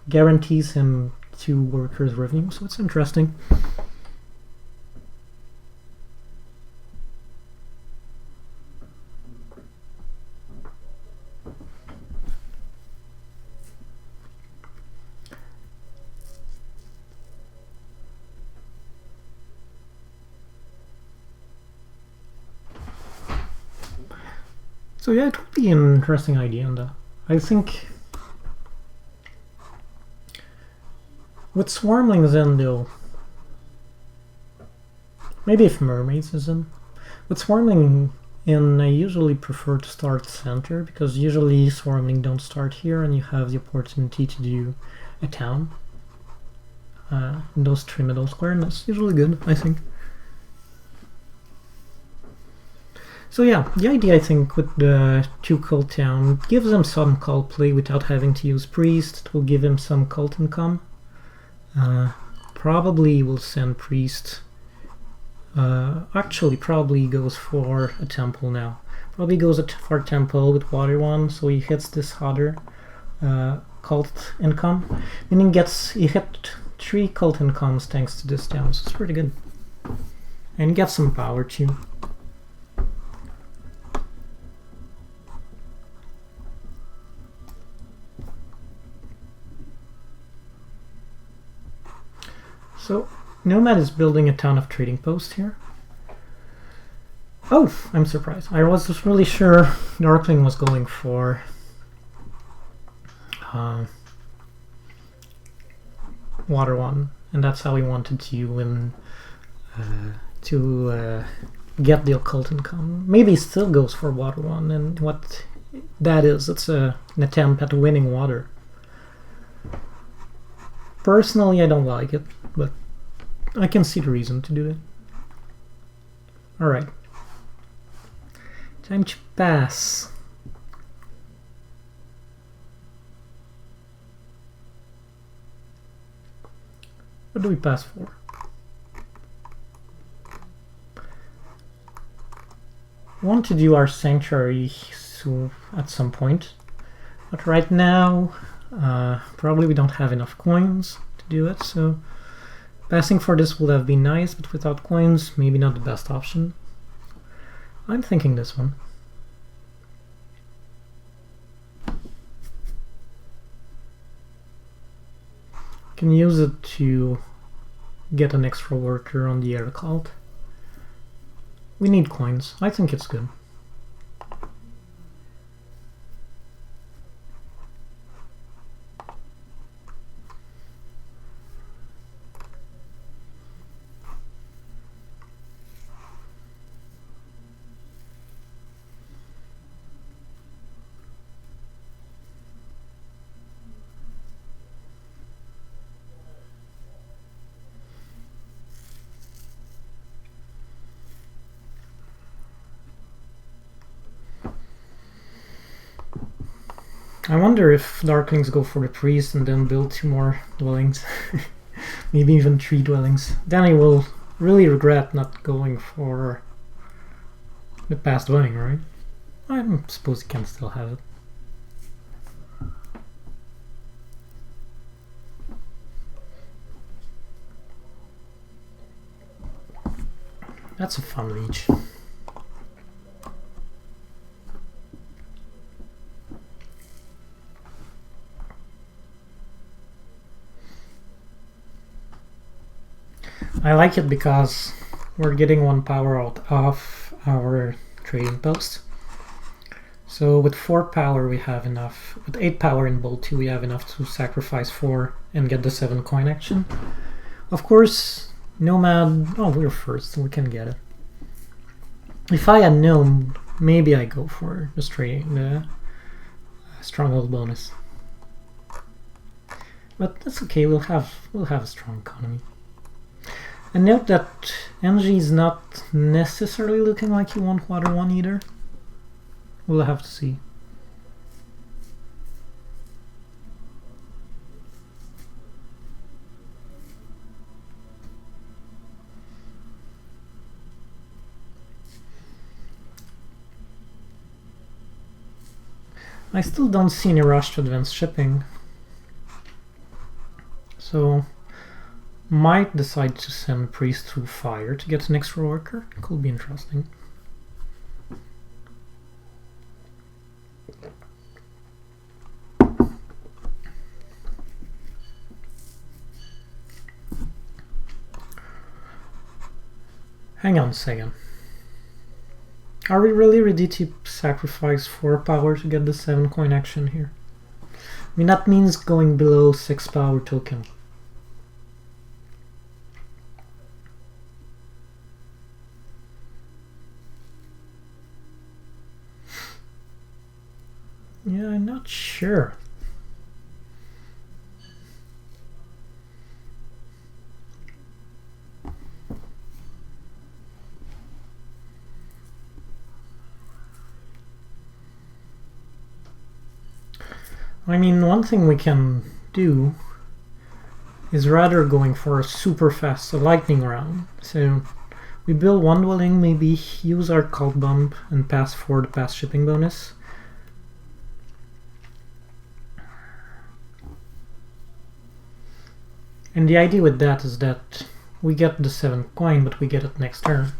guarantees him 2 workers revenue, so it's interesting. So yeah, it would be an interesting idea, and I think With Swarmlings in though, maybe if Mermaids is in. With Swarmling in, I usually prefer to start center, because usually Swarmling don't start here and you have the opportunity to do a town in those 3 middle square, and that's usually good, I think. So yeah, the idea I think with the 2 cult town gives him some cult play without having to use priest. It will give him some cult income. Probably will send priest. Actually probably goes for a temple now. Probably goes for a temple with water 1, so he hits this other cult income. Meaning he hit 3 cult incomes thanks to this town, so it's pretty good. And he gets some power too. So, Nomad is building a ton of trading posts here. Oh, I'm surprised. I was just really sure Darkling was going for water 1, and that's how he wanted to win to get the occult income. Maybe he still goes for water 1, and what that is, it's an attempt at winning water. Personally, I don't like it, but I can see the reason to do it. Alright. Time to pass. What do we pass for? We want to do our sanctuary at some point, but right now probably we don't have enough coins to do it, so passing for this would have been nice, but without coins, maybe not the best option. I'm thinking this one. Can use it to get an extra worker on the air cult. We need coins. I think it's good. I wonder if Darklings go for the priest and then build 2 more dwellings. Maybe even 3 dwellings. Then I will really regret not going for the past dwelling, right? I suppose you can still have it. That's a fun leech. I like it because we're getting 1 power out of our trading post. So with 4 power we have enough, with 8 power in bolt 2 we have enough to sacrifice 4 and get the 7 coin action. Of course, Nomad, oh we're first, so we can get it. If I had known, maybe I go for the stronghold bonus. But that's okay, we'll have a strong economy. And note that NG is not necessarily looking like you want water 1 either. We'll have to see. I still don't see any rush to advance shipping. So might decide to send priest through fire to get an extra worker. Could be interesting. Hang on a second. Are we really ready to sacrifice 4 power to get the 7 coin action here? I mean, that means going below 6 power token. Yeah, I'm not sure. I mean, one thing we can do is rather going for a super fast lightning round. So we build one dwelling, maybe use our cult bump and pass for the fast shipping bonus. And the idea with that is that we get the 7th coin, but we get it next turn.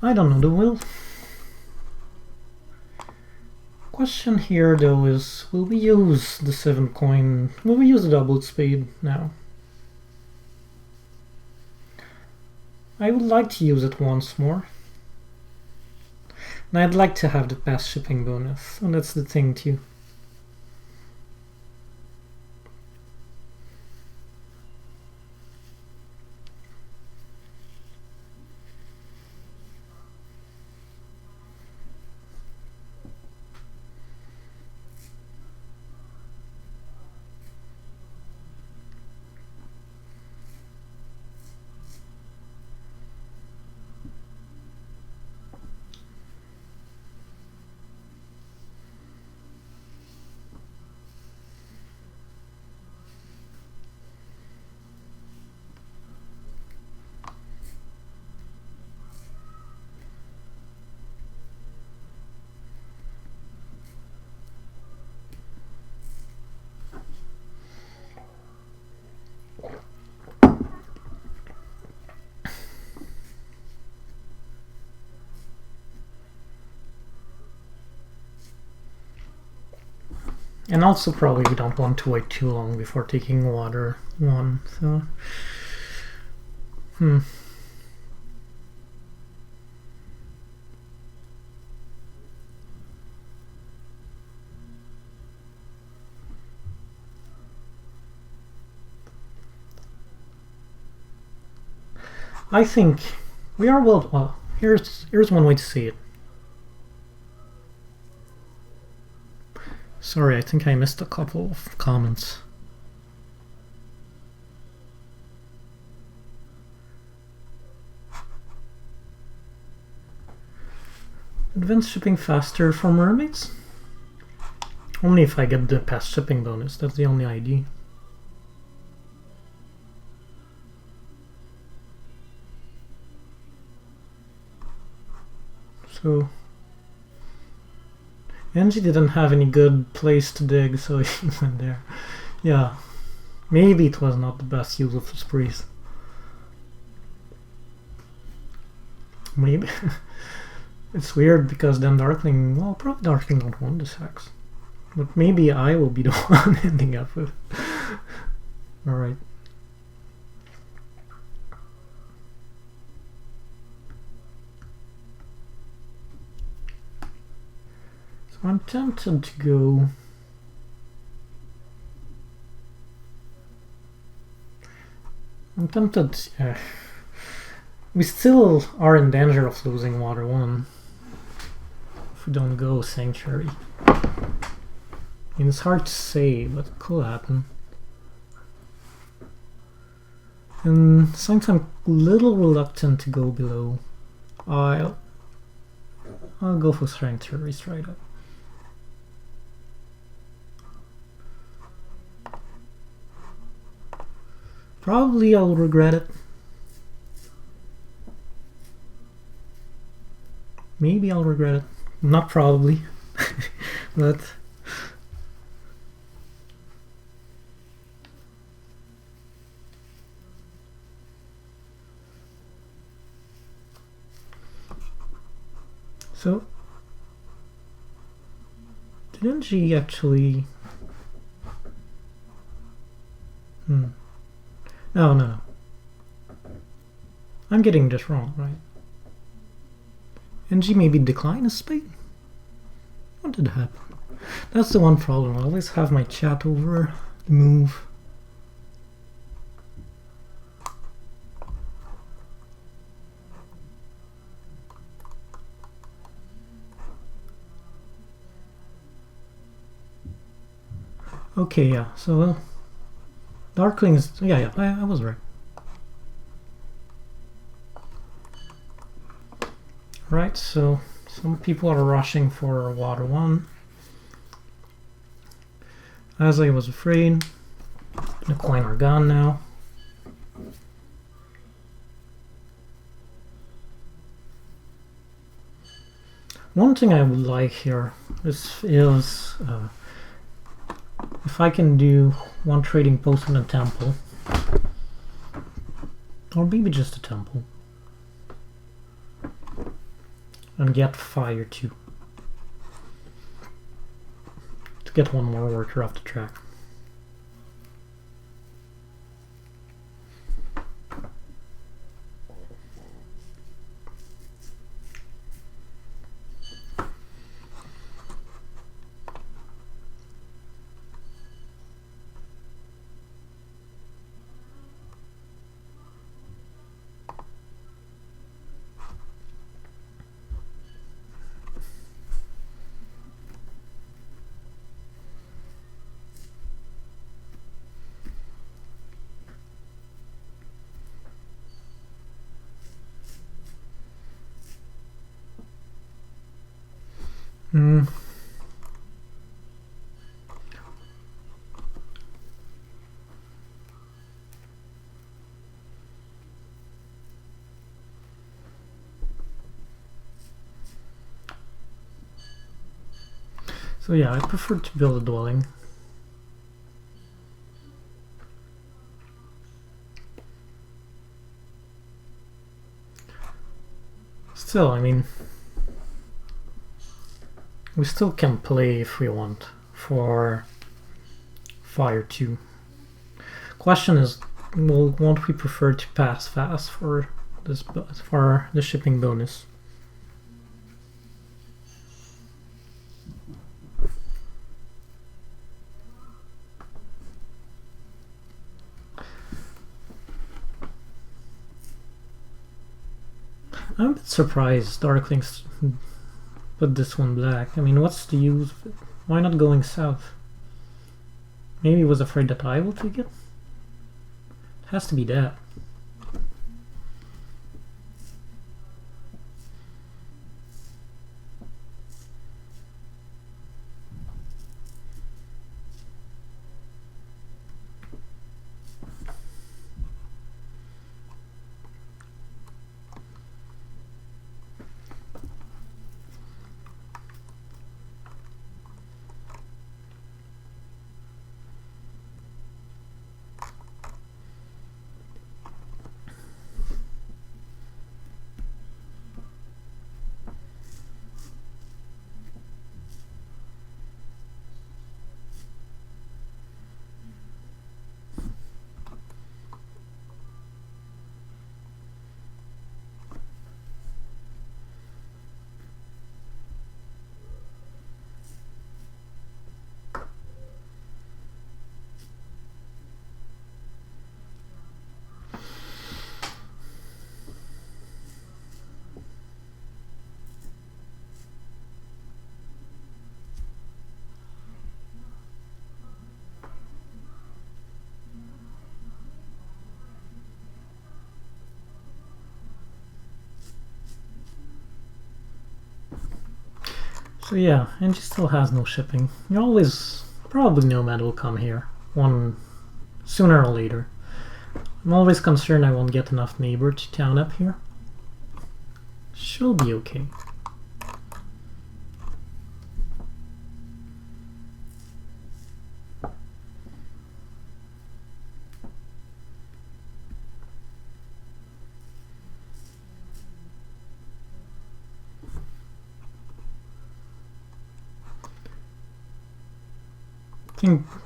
I don't know, the will. Question here though is, will we use the 7th coin? Will we use the doubled spade now? I would like to use it once more. And I'd like to have the fast shipping bonus, and that's the thing too. And also probably we don't want to wait too long before taking water 1, so... I think we are well, here's one way to see it. Sorry, I think I missed a couple of comments. Advanced shipping faster for mermaids? Only if I get the fast shipping bonus, that's the only ID. So... Angie didn't have any good place to dig, so he went there. Yeah, maybe it was not the best use of the sprees. Maybe. It's weird because then Darkling, well, probably Darkling don't want this hex. But maybe I will be the one ending up with. Alright. I'm tempted to go... we still are in danger of losing water 1 if we don't go Sanctuary. I mean, it's hard to say, but it could happen. And since I'm a little reluctant to go below, I'll go for Sanctuary straight up. Probably I'll regret it. Maybe I'll regret it. Not probably. But... So... Didn't she actually... No. I'm getting this wrong, right? NG maybe decline a spade? What did happen? That's the one problem. I always have my chat over the move. Okay, yeah, so Darklings, yeah, I was right. Right, so some people are rushing for water 1. As I was afraid, the coin are gone now. One thing I would like here is if I can do 1 trading post in a temple, or maybe just a temple, and get fire too, to get 1 more worker off the track. So yeah, I prefer to build a dwelling. Still, I mean, we still can play if we want for fire too. Question is, won't we prefer to pass fast for this, for the shipping bonus? I'm a bit surprised Darklings put this one black. I mean, what's the use of it? Why not going south? Maybe he was afraid that I will take it? It has to be that. So yeah, and she still has no shipping. You always, probably Nomad will come here, one sooner or later. I'm always concerned I won't get enough neighbor to town up here. She'll be okay.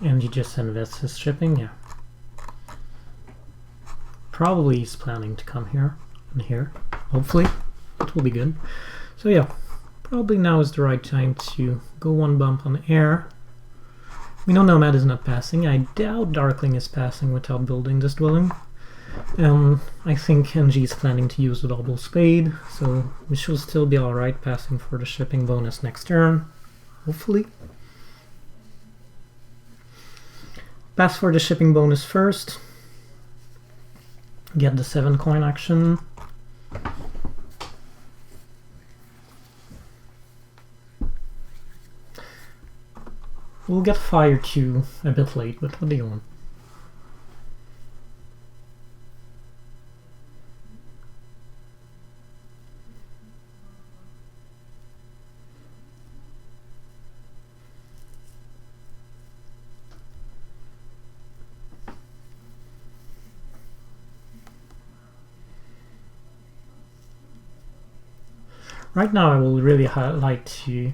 And he just invests his shipping, yeah. Probably he's planning to come here and here. Hopefully, it will be good. So yeah, probably now is the right time to go 1 bump on the air. We know Nomad is not passing. I doubt Darkling is passing without building this dwelling. I think NG is planning to use the double spade, so we should still be alright passing for the shipping bonus next turn. Hopefully. pass for the shipping bonus first. Get the 7 coin action. We'll get Fire 2 a bit late, but what do you want? Right now I will really like to...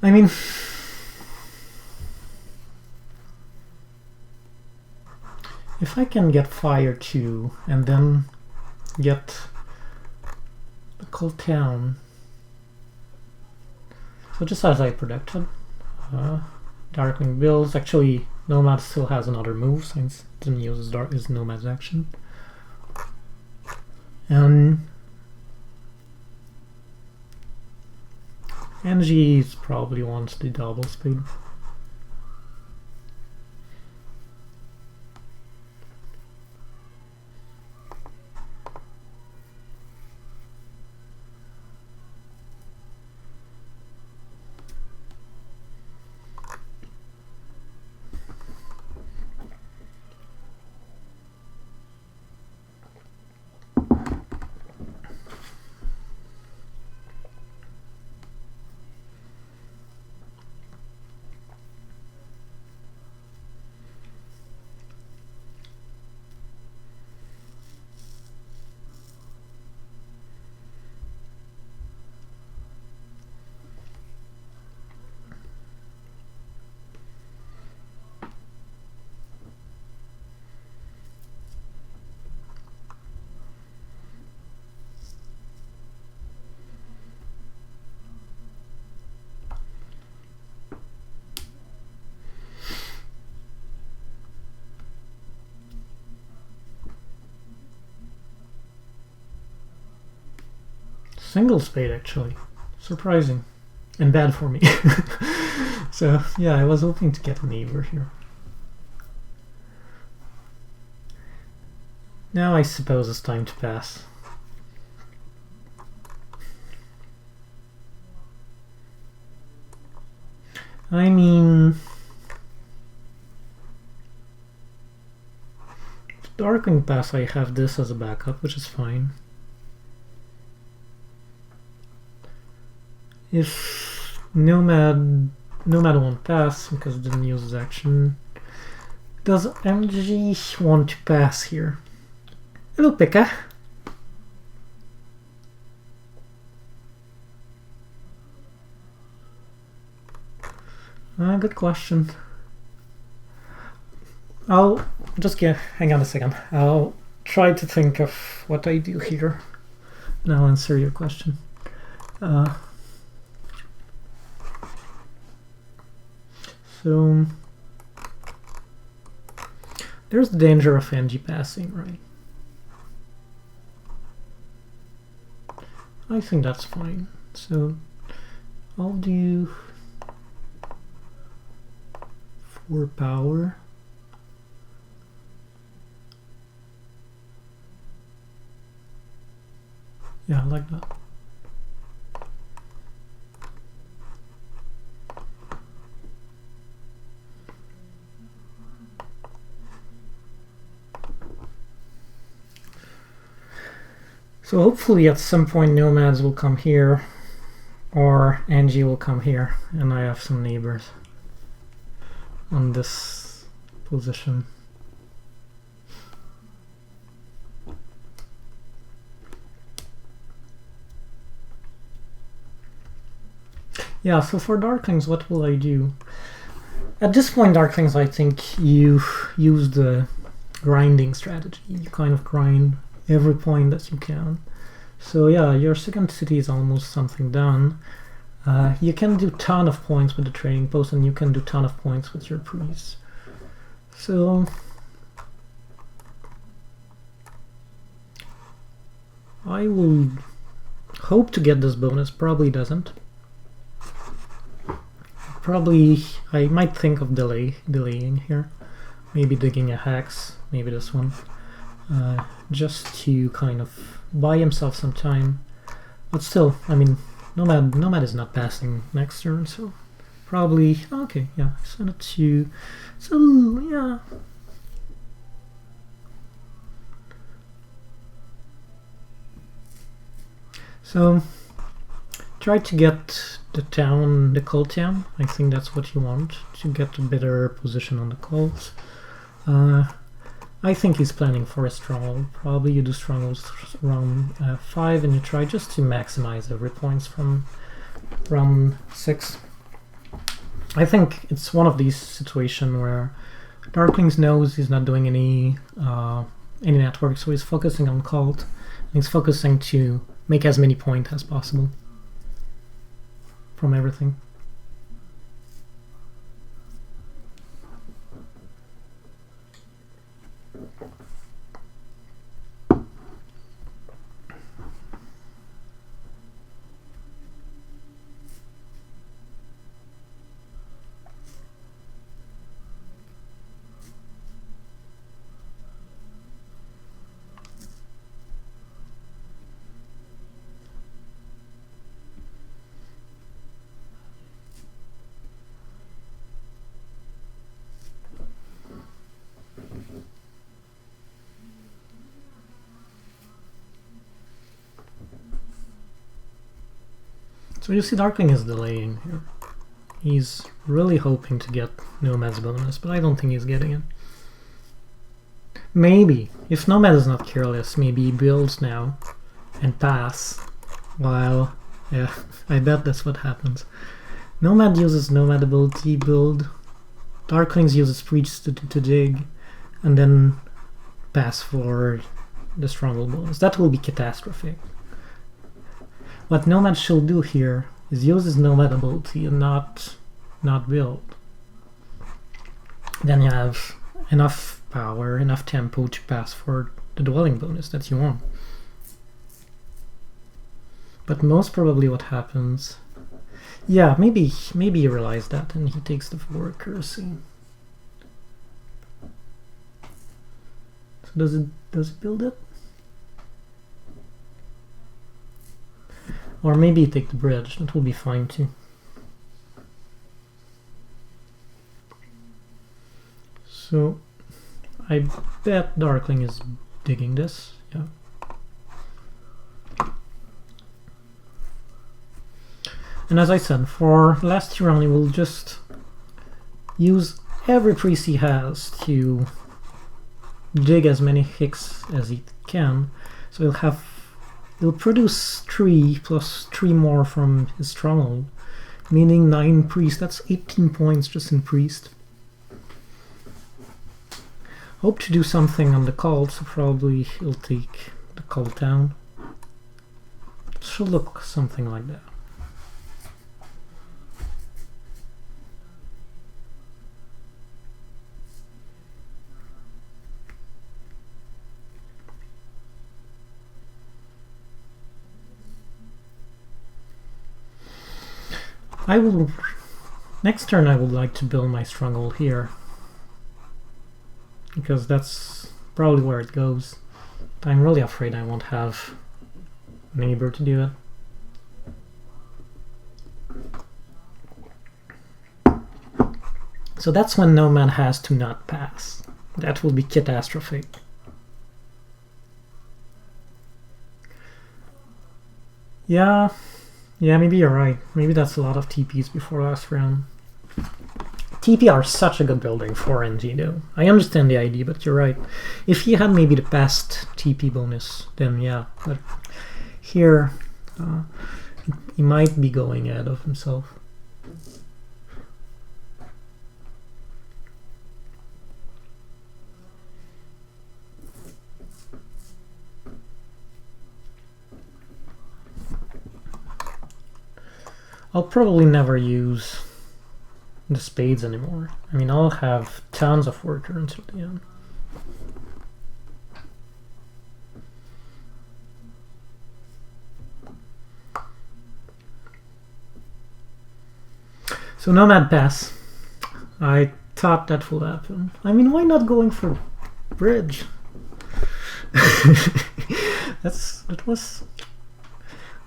I mean... if I can get Fire 2 and then get the Cold Town... So just as I predicted, Darkling builds. Actually, Nomad still has another move since it didn't use his Nomad's action. And NG probably wants the double speed. Single spade, actually. Surprising. And bad for me. So, yeah, I was hoping to get a neighbor here. Now I suppose it's time to pass. I mean... Darkling pass, I have this as a backup, which is fine. If Nomad won't pass because it didn't use his action, does MG want to pass here? Hello, Pekka. Good question. I'll just hang on a second. I'll try to think of what I do here, and I'll answer your question. So there's the danger of NG passing, right? I think that's fine. So I'll do 4 power. Yeah, I like that. So hopefully at some point Nomads will come here, or Angie will come here, and I have some neighbors on this position. Yeah, so for Darklings, what will I do? At this point, Darklings, I think you use the grinding strategy. You kind of grind every point that you can. So yeah, your second city is almost something done. You can do ton of points with the trading post, and you can do ton of points with your priests. So I will hope to get this bonus. Probably doesn't. probably I might think of delaying here. Maybe digging a hex, maybe this one. Just to kind of buy himself some time. But still, I mean, Nomad is not passing next turn, so probably okay. Yeah, send it to. So yeah. So try to get the cult town. I think that's what you want, to get a better position on the cult. I think he's planning for a stronghold. Probably you do strongholds round 5 and you try just to maximize every points from round 6. I think it's one of these situations where Darklings knows he's not doing any network, so he's focusing on cult. And he's focusing to make as many points as possible from everything. So you see Darkling is delaying here. He's really hoping to get Nomad's bonus, but I don't think he's getting it. Maybe, if Nomad is not careless, maybe he builds now and pass, while, yeah, I bet that's what happens. Nomad uses Nomad ability build, Darklings uses Preach to dig, and then pass for the Stronghold bonus. That will be catastrophic. What Nomad should do here is use his Nomad ability and not build. Then you have enough power, enough tempo to pass for the dwelling bonus that you want. But most probably what happens... Yeah, maybe he realized that and he takes the forward cursing. So does it build it? Or maybe take the bridge, that will be fine too. So I bet Darkling is digging this, yeah. And as I said, for last round he will just use every priest he has to dig as many hicks as he can. So he'll produce 3 plus 3 more from his stronghold, meaning 9 priests. That's 18 points just in priest. Hope to do something on the cult, so probably he'll take the cult down. It should look something like that. Next turn I would like to build my stronghold here, because that's probably where it goes. I'm really afraid I won't have a neighbor to do it. So that's when Nomad has to not pass. That will be catastrophic. Yeah, maybe you're right. Maybe that's a lot of TPs before last round. TP are such a good building for NG though. I understand the idea, but you're right. If he had maybe the past TP bonus, then yeah. But here, he might be going ahead of himself. I'll probably never use the spades anymore. I mean, I'll have tons of work until the end. So Nomad pass. I thought that would happen. I mean, why not going for bridge? That was.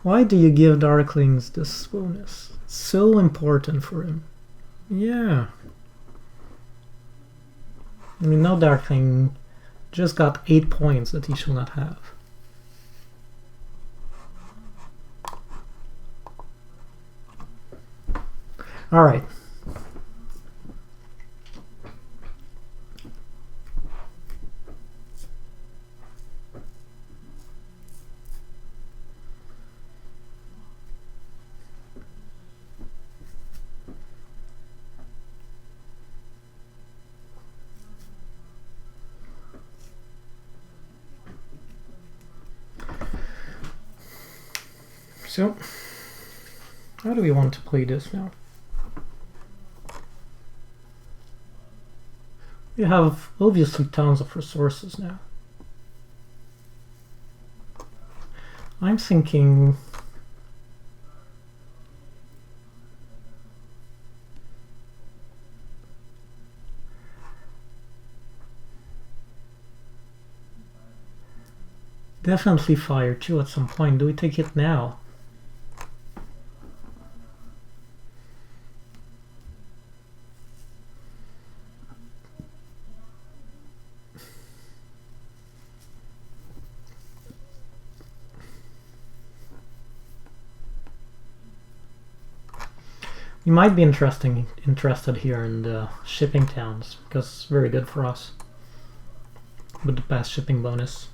Why do you give Darklings this bonus? It's so important for him. Yeah. I mean, no Darkling just got 8 points that he should not have. Alright. So, how do we want to play this now? We have obviously tons of resources now. I'm thinking definitely fire 2 at some point. Do we take it now? You might be interested here in the shipping towns, because it's very good for us with the past shipping bonus.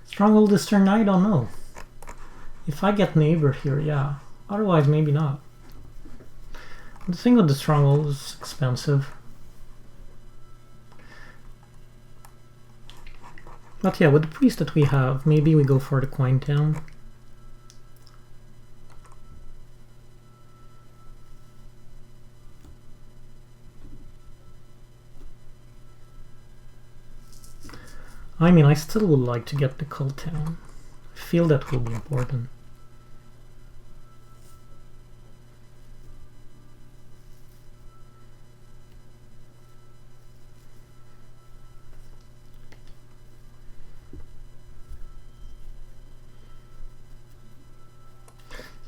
Stronghold this turn, I don't know. If I get neighbor here, yeah. Otherwise, maybe not. The thing with the Stronghold is expensive. But yeah, with the priest that we have, maybe we go for the coin town. I mean, I still would like to get the cult town. I feel that will be important.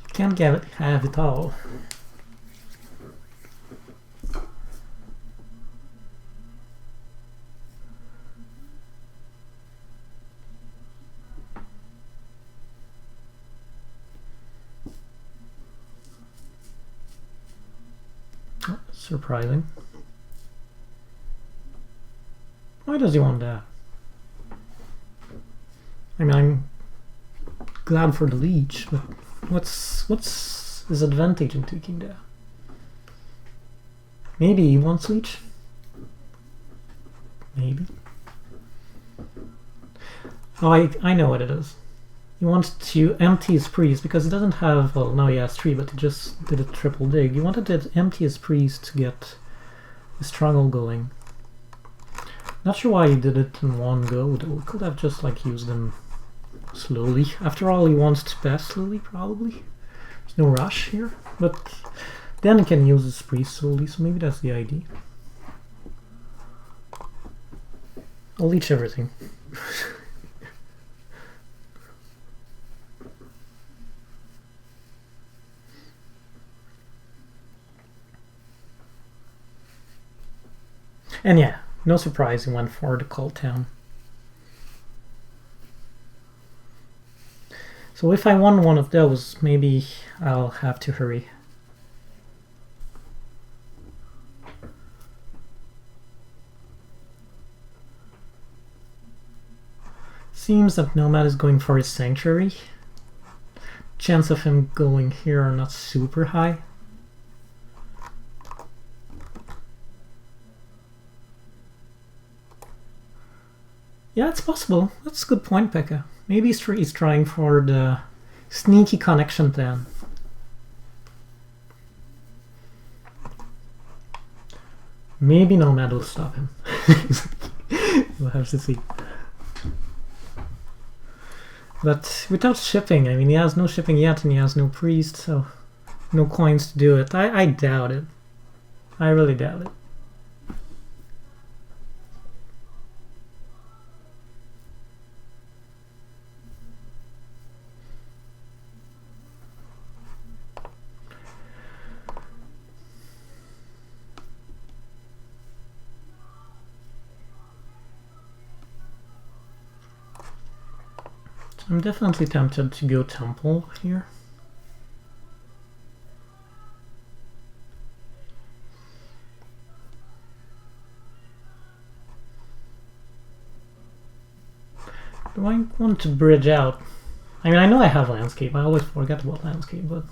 You can't have it all. Surprising. Why does he want that? I mean, I'm glad for the leech, but what's his advantage in taking that? Maybe he wants leech? Maybe. Oh, I know what it is. He wants to empty his priest because he doesn't have, well, now he has 3, but he just did a triple dig. He wanted to empty his priest to get his struggle going. Not sure why he did it in one go, though. He could have just like used them slowly. After all, he wants to pass slowly, probably. There's no rush here, but then he can use his priest slowly, so maybe that's the idea. I'll leech everything. And yeah, no surprise he went for the cult town. So if I won one of those, maybe I'll have to hurry. Seems that Nomad is going for his sanctuary. Chance of him going here are not super high. Yeah, it's possible. That's a good point, Pekka. Maybe he's trying for the sneaky connection plan. Maybe Nomad will stop him. We'll have to see. But without shipping, I mean, he has no shipping yet and he has no priest, so no coins to do it. I doubt it. I really doubt it. I'm definitely tempted to go temple here. Do I want to bridge out? I mean, I know I have landscape. I always forget about landscape, but...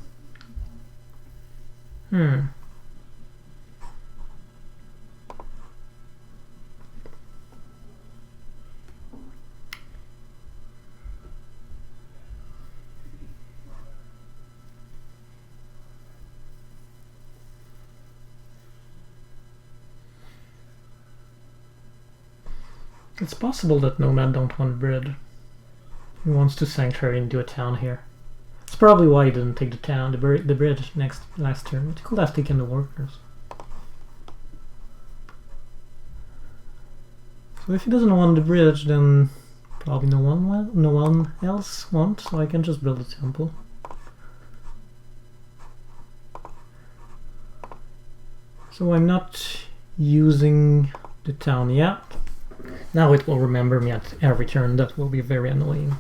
It's possible that Nomad don't want bridge. He wants to sanctuary and do a town here. That's probably why he didn't take the town, the bridge last turn. He could have taken the workers. So if he doesn't want the bridge, then probably no one else wants. So I can just build a temple. So I'm not using the town yet. Now it will remember me at every turn. That will be very annoying.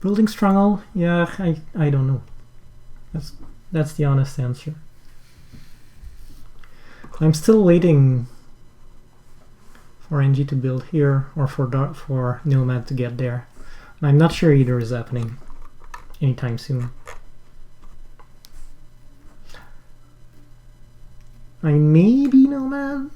Building stronghold? Yeah, I don't know. That's the honest answer. I'm still waiting for NG to build here or for Nomad to get there. And I'm not sure either is happening anytime soon. I maybe Nomad.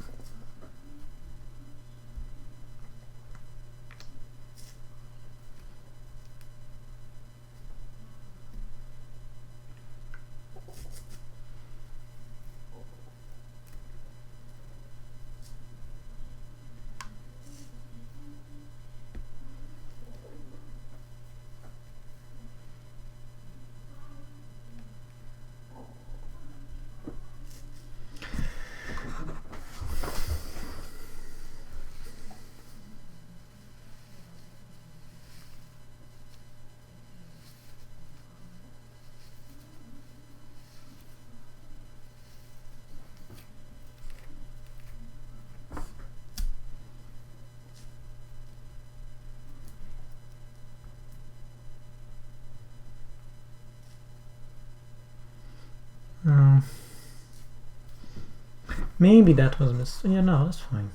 Maybe that was yeah, no, that's fine.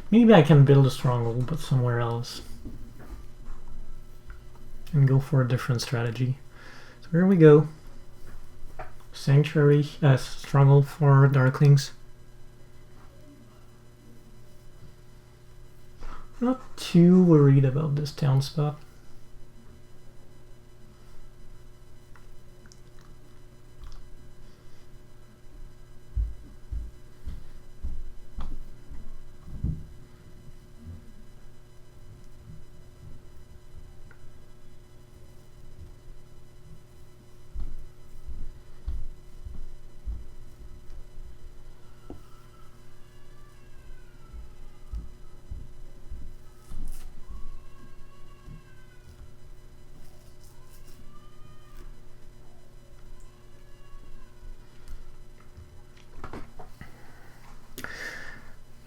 Maybe I can build a stronghold, but somewhere else. And go for a different strategy. So here we go. Sanctuary, stronghold for Darklings. Not too worried about this town spot.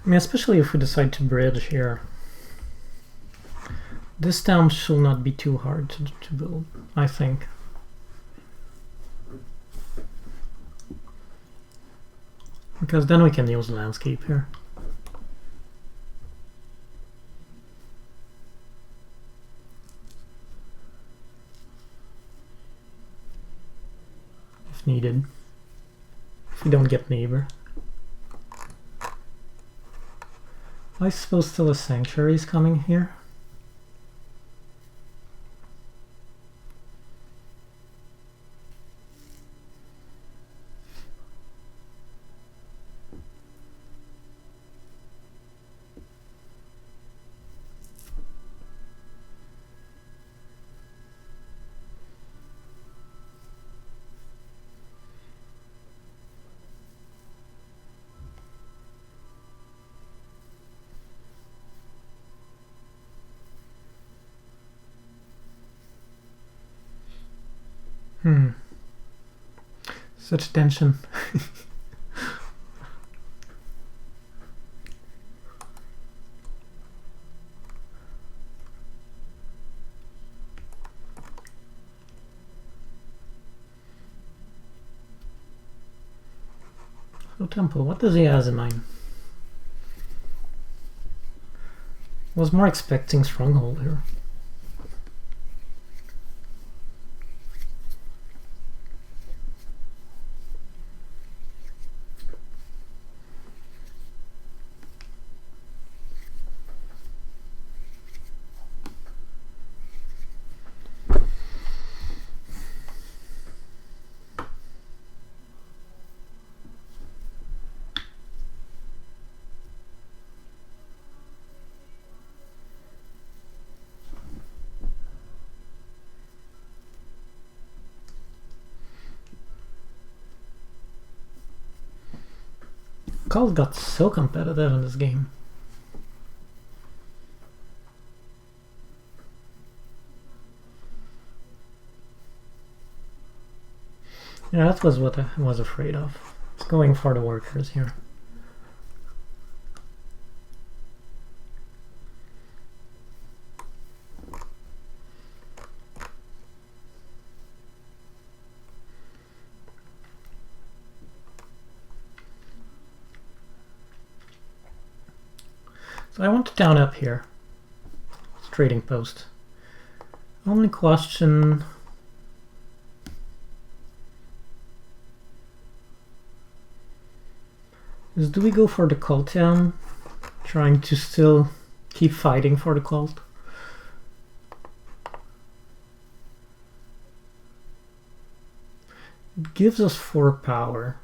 I mean, especially if we decide to bridge here. This town should not be too hard to build, I think. Because then we can use landscape here. If needed. If we don't get neighbor. I suppose still a sanctuary is coming here. Such tension. So Temple, what does he have in mind? Was more expecting Stronghold here. Cult got so competitive in this game. Yeah, that was what I was afraid of. It's going for the workers here. So I want to town up here. It's trading post. Only question is, do we go for the cult town? Trying to still keep fighting for the cult? It gives us 4 power,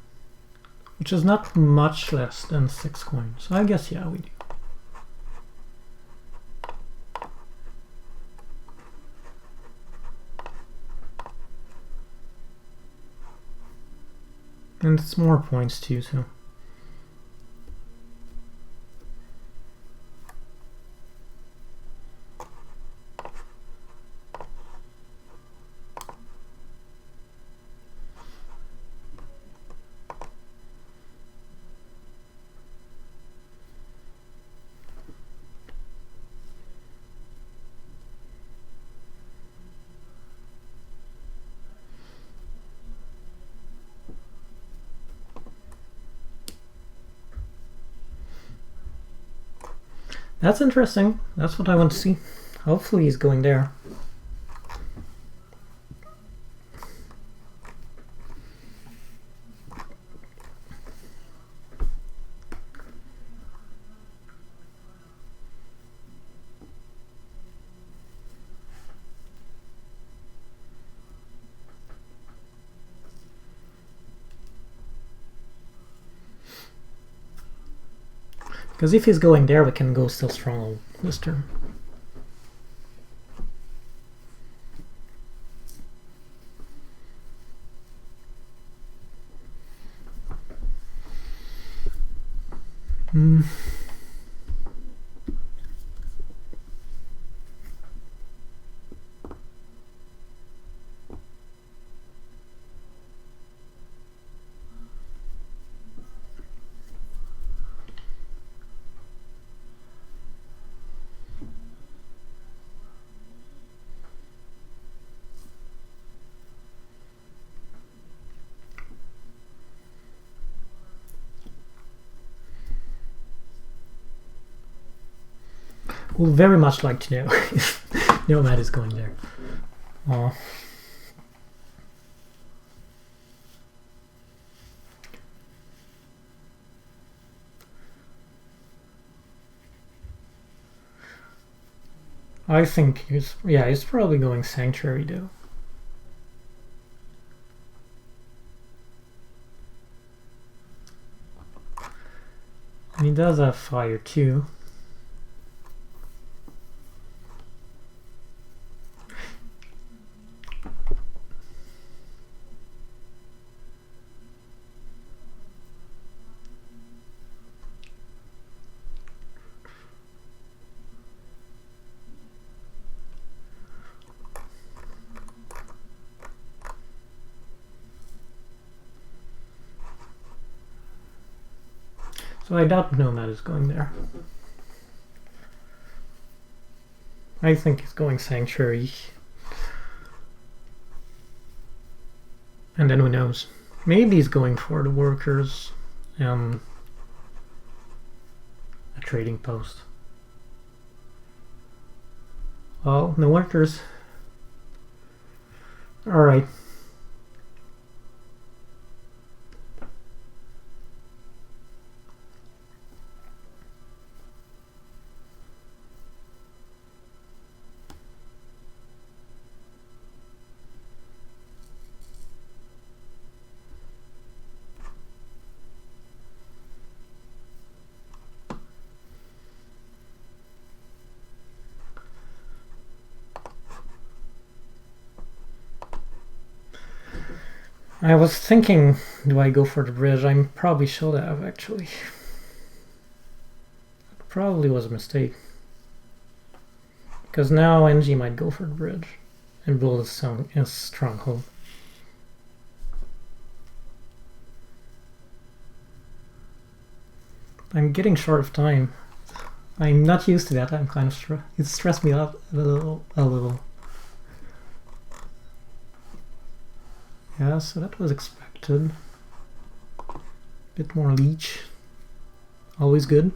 which is not much less than 6 coins. So I guess yeah, we do. And it's more points too, so. That's interesting. That's what I want to see. Hopefully he's going there. Because if he's going there, we can go still Stronghold this turn. Would very much like to know if Nomad is going there. Aww. I think he's probably going Sanctuary though. And he does have fire too. So I doubt Nomad is going there. I think he's going Sanctuary. And then who knows? Maybe he's going for the workers and a trading post. Well, no workers. Alright. I was thinking, do I go for the bridge? I probably should have, actually. It probably was a mistake. Because now NG might go for the bridge and build a stronghold. I'm getting short of time. I'm not used to that. I'm kind of it stressed me out a little. Yeah, so that was expected. Bit more leech. Always good.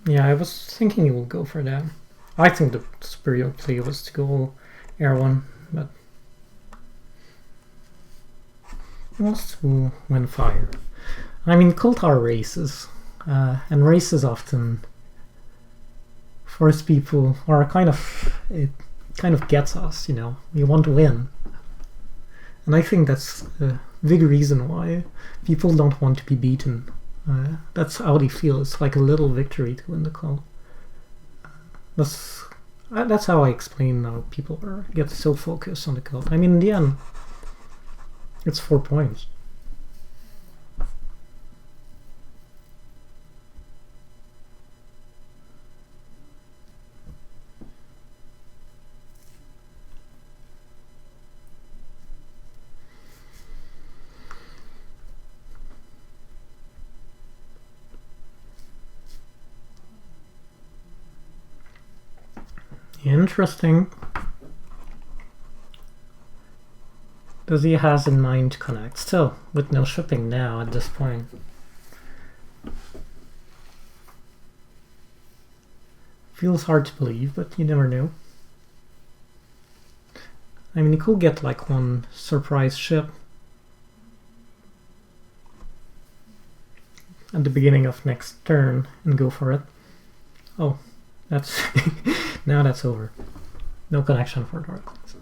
Yeah, I was thinking he will go for that. I think the superior play was to go air one, but he wants to win fire. I mean, cult are races. And races often force people, or it kind of gets us, you know. We want to win, and I think that's a big reason why people don't want to be beaten. That's how they feel. It's like a little victory to win the call. That's how I explain how people get so focused on the cult. I mean, in the end, it's 4 points. Interesting. Does he has in mind to connect? Still, with no shipping now at this point. Feels hard to believe, but you never know. I mean, he could get like one surprise ship at the beginning of next turn and go for it. Oh, that's now that's over. No connection for Darklings.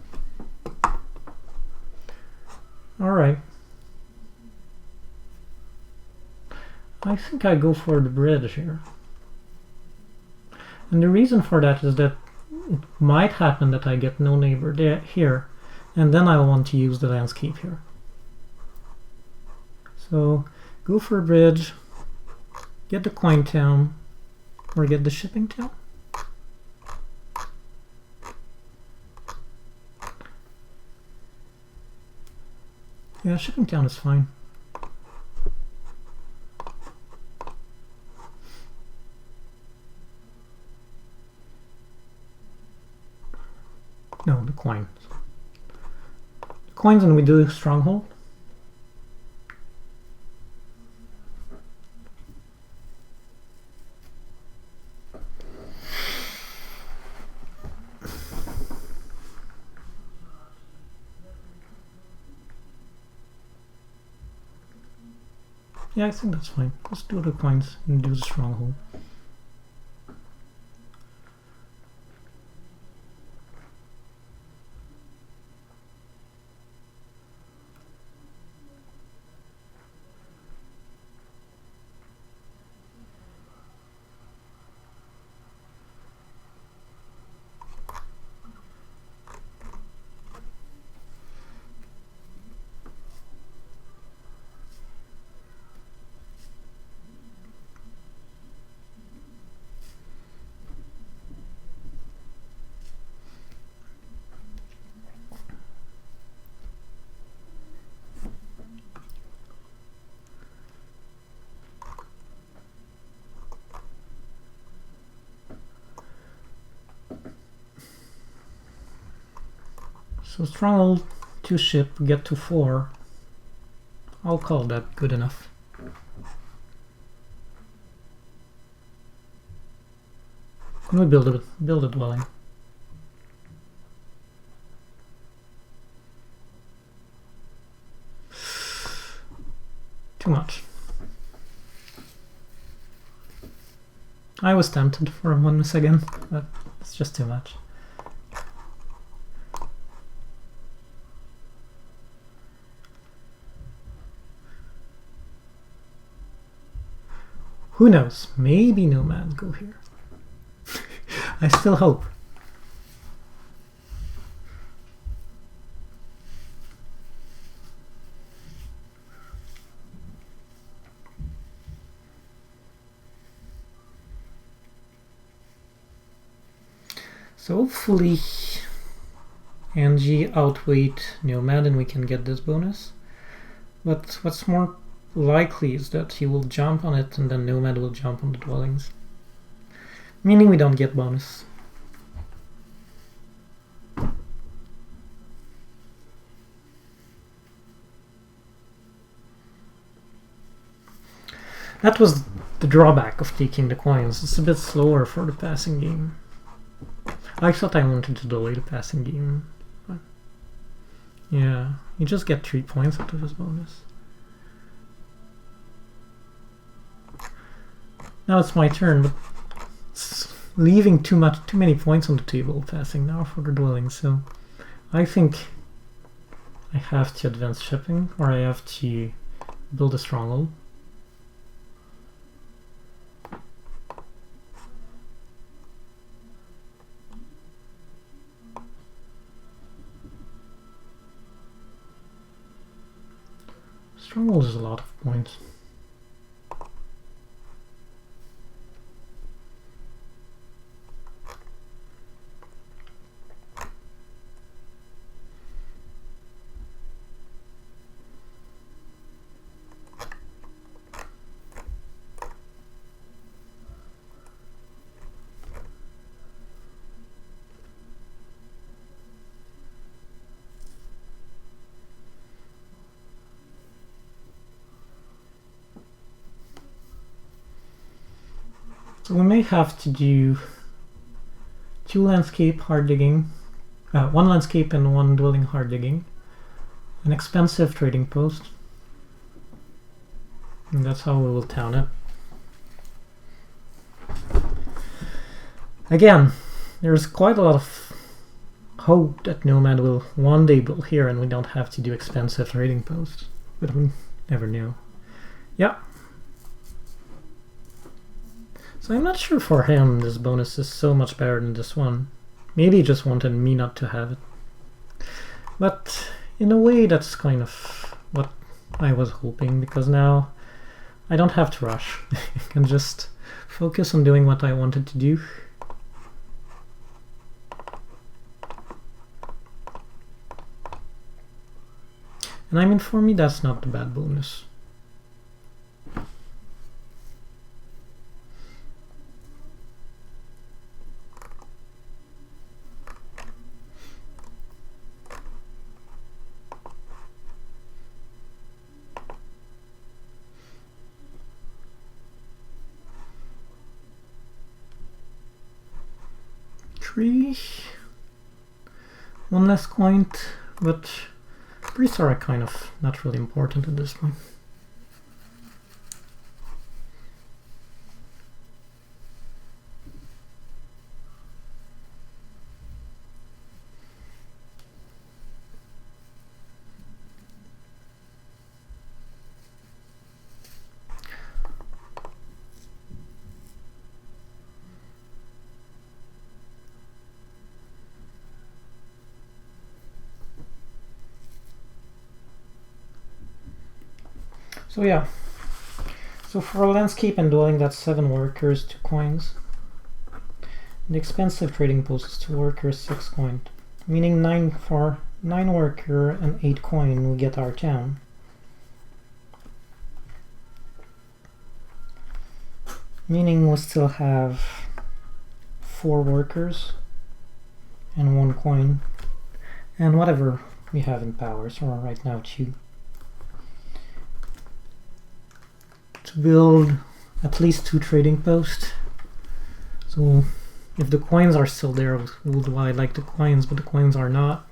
Alright. I think I go for the bridge here. And the reason for that is that it might happen that I get no neighbor there here, and then I'll want to use the landscape here. So go for a bridge, get the coin town, or get the shipping town. Yeah, shipping town is fine. No, the coins. The coins, and we do stronghold. Yeah, I think that's fine. Let's do the coins and do the stronghold. So stronghold 2 ship, get to 4. I'll call that good enough. Can we build a dwelling? Too much. I was tempted for 1 second, but it's just too much. Who knows? Maybe Nomad go here. I still hope. So hopefully NG outweighed Nomad and we can get this bonus. But what's more likely is that he will jump on it and then Nomad will jump on the dwellings. Meaning we don't get bonus. That was the drawback of taking the coins. It's a bit slower for the passing game. I thought I wanted to delay the passing game. But yeah, you just get 3 points out of his bonus. Now it's my turn, but it's leaving too many points on the table passing now for the dwelling, so I think I have to advance shipping, or I have to build a stronghold. Stronghold is a lot of points. So we may have to do 2 landscape hard digging, 1 landscape and 1 dwelling hard digging, an expensive trading post, and that's how we will town it. Again, there's quite a lot of hope that Nomad will one day build here and we don't have to do expensive trading posts, but we never know. Yeah. So I'm not sure for him this bonus is so much better than this one. Maybe he just wanted me not to have it. But in a way that's kind of what I was hoping, because now I don't have to rush. I can just focus on doing what I wanted to do. And I mean, for me that's not the bad bonus. One less coin, but priests are kind of not really important at this point. So yeah. So for a landscape and dwelling, that's 7 workers, 2 coins. The expensive trading post is 2 workers, 6 coin. Meaning 9 for 9 worker and 8 coin we get our town. Meaning we still have 4 workers and 1 coin. And whatever we have in power, so right now 2. To build at least 2 trading posts. So if the coins are still there, well, I like the coins, but the coins are not.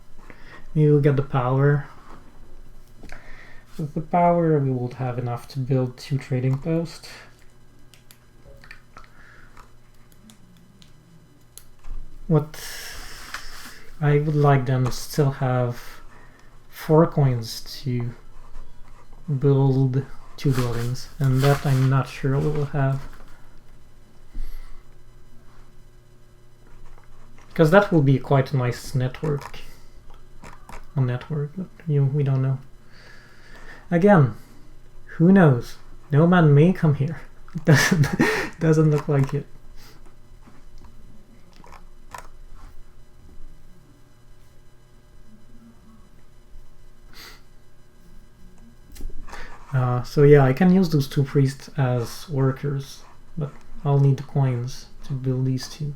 We will get the power. With the power, we will have enough to build 2 trading posts. What I would like them to still have 4 coins to build 2 buildings, and that I'm not sure we will have. Because that will be quite a nice network. But we don't know. Again, who knows? No man may come here. It doesn't look like it. So yeah, I can use those 2 priests as workers, but I'll need the coins to build these 2.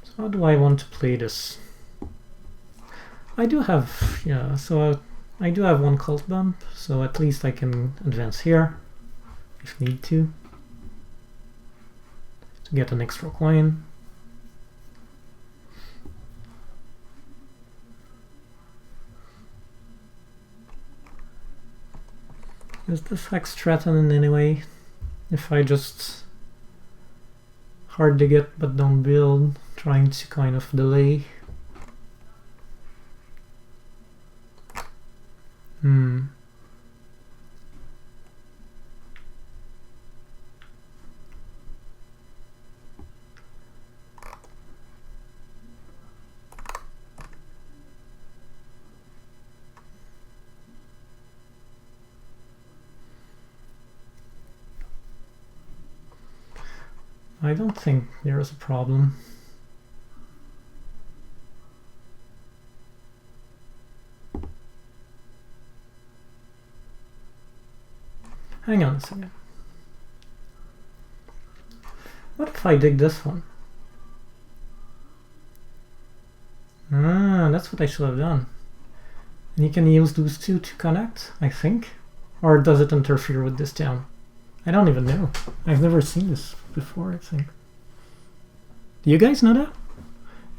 So how do I want to play this? I do have, yeah, so I do have 1 cult bump, so at least I can advance here, if need to get an extra coin. Is this hex threatened in any way? If I just hard to get but don't build, trying to kind of delay. I don't think there is a problem. Hang on a second. What if I dig this one? Ah, that's what I should have done. And you can use those 2 to connect, I think. Or does it interfere with this town? I don't even know. I've never seen this before, I think. Do you guys know that?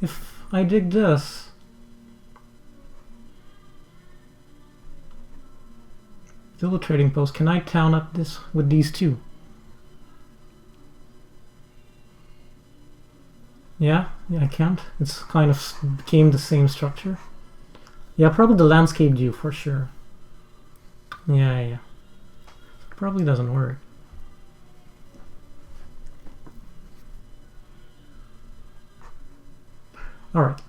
If I dig this... Build a trading post. Can I town up this with these 2? Yeah, I can't. It's kind of became the same structure. Yeah, probably the landscape view for sure. Yeah. Probably doesn't work. Alright.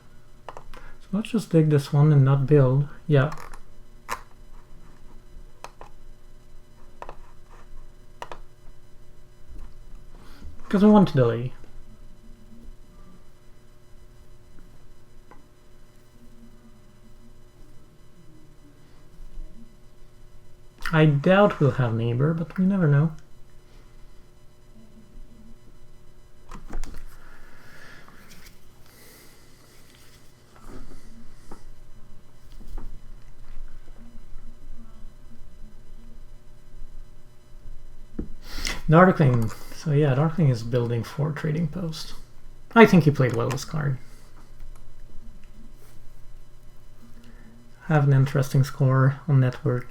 So let's just dig this one and not build. Yeah. Because I want to delay. I doubt we'll have neighbor, but we never know. Darkling. So yeah, Darkling is building 4 trading posts. I think he played well this card. Have an interesting score on network.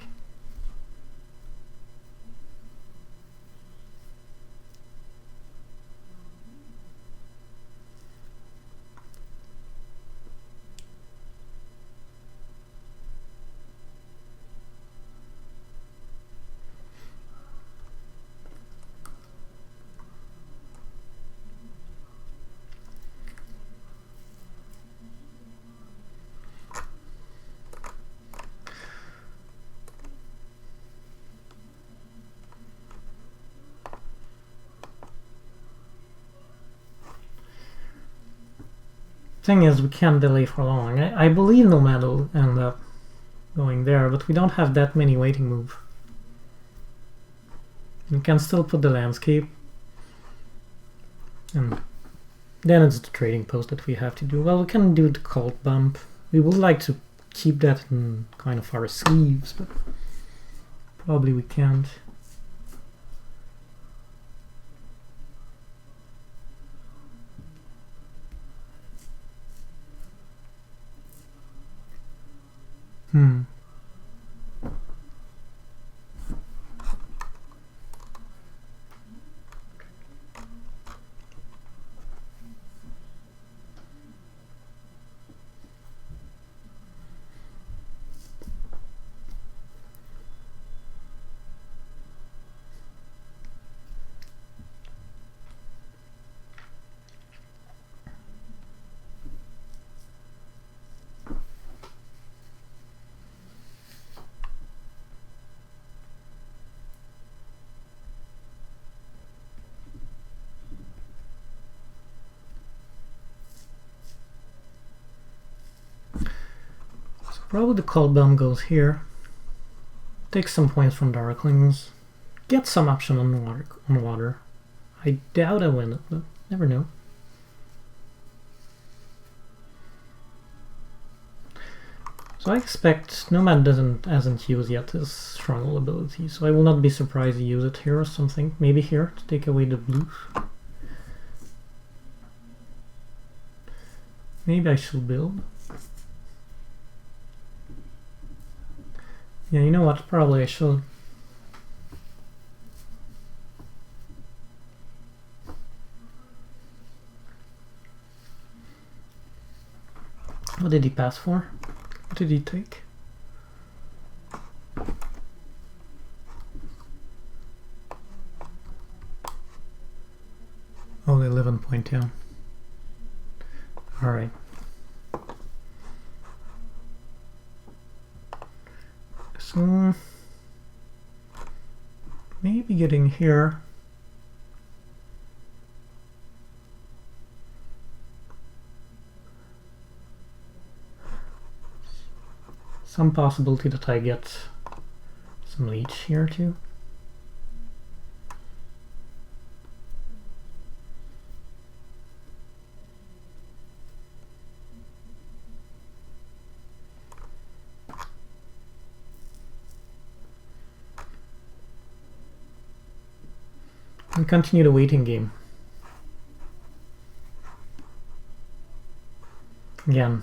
Thing is, we can't delay for long. I believe Nomad will end up going there, but we don't have that many waiting moves. We can still put the landscape. And then it's the trading post that we have to do. Well, we can do the cult bump. We would like to keep that in kind of our sleeves, but probably we can't. Probably the Cold Bomb goes here. Take some points from Darklings. Get some option on water. I doubt I win it, but never know. So I expect Nomad hasn't used yet his Stronghold ability, so I will not be surprised to use it here or something. Maybe here to take away the blue. Maybe I should build. Yeah, you know what? Probably I should. What did he pass for? What did he take? Oh, 11 point down. Alright. So maybe getting here. Some possibility that I get some leech here too. And continue the waiting game. Again,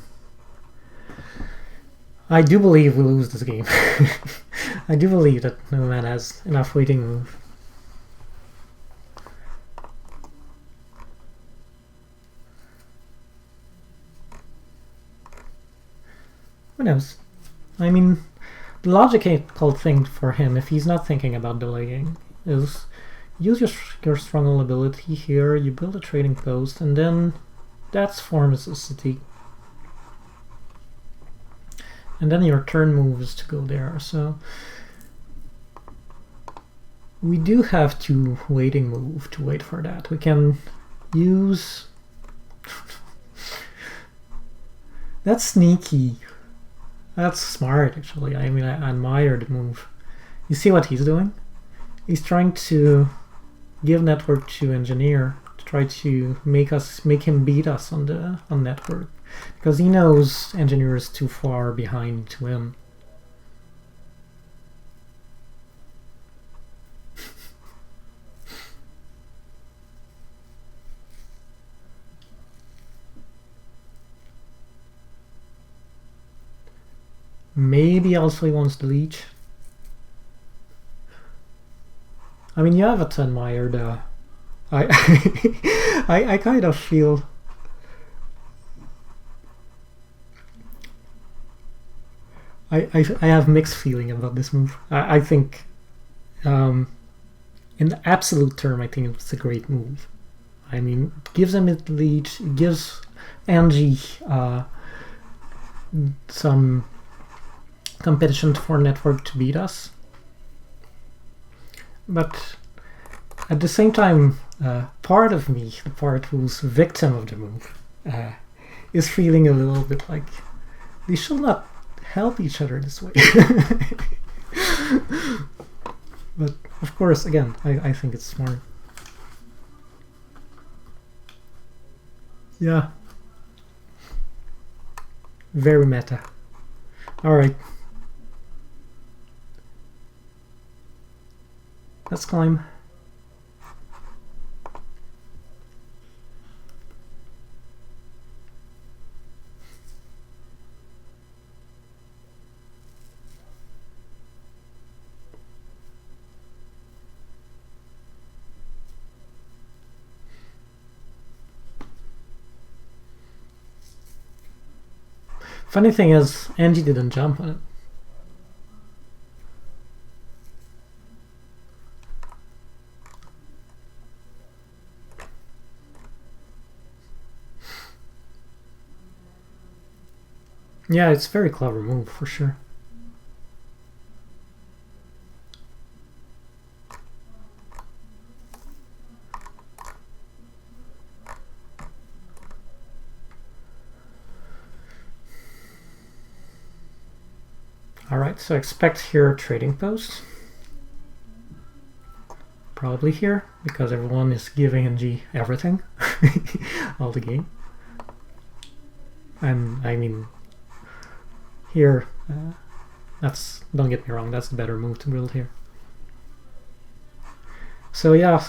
I do believe we'll lose this game. I do believe that Nomad has enough waiting move. Who knows? I mean, the logical thing for him, if he's not thinking about delaying, is use your Stronghold ability here, you build a trading post, and then that's forms a city. And then your turn move is to go there, so we do have to waiting move to wait for that. We can use... That's sneaky. That's smart, actually. I mean, I admire the move. You see what he's doing? He's trying to give network to engineer to try to make him beat us on network, because he knows engineer is too far behind to win. Maybe also he wants the leech. I mean, you have to admire the... I kind of feel... I have mixed feeling about this move. I think, in the absolute term, I think it's a great move. I mean, it gives him a lead, it gives Angie some competition for network to beat us. But at the same time, part of me, the part who's victim of the move, is feeling a little bit like they should not help each other this way. But of course, again, I think it's smart. Yeah. Very meta. Alright. Let's climb. Funny thing is, Angie didn't jump on it. Yeah, it's a very clever move, for sure. Alright, so expect here a trading post. Probably here, because everyone is giving NG everything. All the game. And I mean, here, that's, don't get me wrong, that's the better move to build here. So yeah,